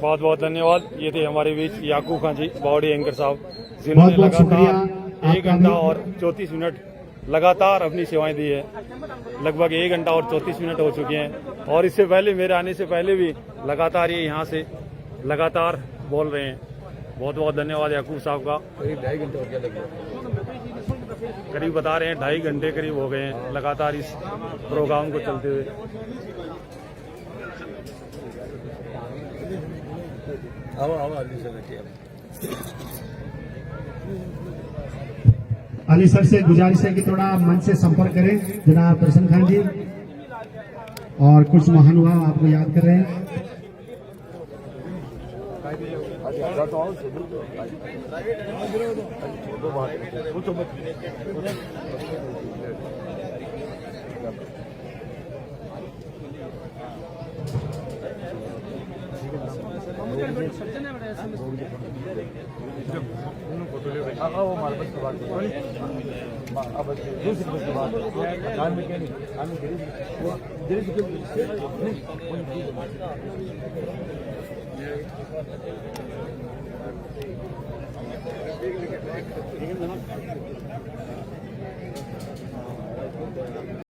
बहुत बहुत धन्यवाद। ये थे हमारे बीच याकूब खान जी बावड़ी एंकर साहब, बहुत जिन्होंने बहुत शुक्रिया। लगातार 1 घंटा और 34 मिनट लगातार अपनी सेवाएं दी है। लगभग 1 घंटा और 34 मिनट हो चुके हैं और इससे पहले मेरे आने से पहले भी लगातार ये यहाँ से लगातार बोल रहे हैं। बहुत बहुत धन्यवाद याकूब साहब का। करीब 2.5 घंटे हो गया लगे। करीब बता रहे हैं 2.5 घंटे करीब हो गए हैं लगातार इस प्रोग्राम को चलते हुए। अली सर से गुजारिश है कि थोड़ा मंच से संपर्क करें जनाब प्रसन्न खान जी, और कुछ महानुभाव आपको याद कर रहे हैं।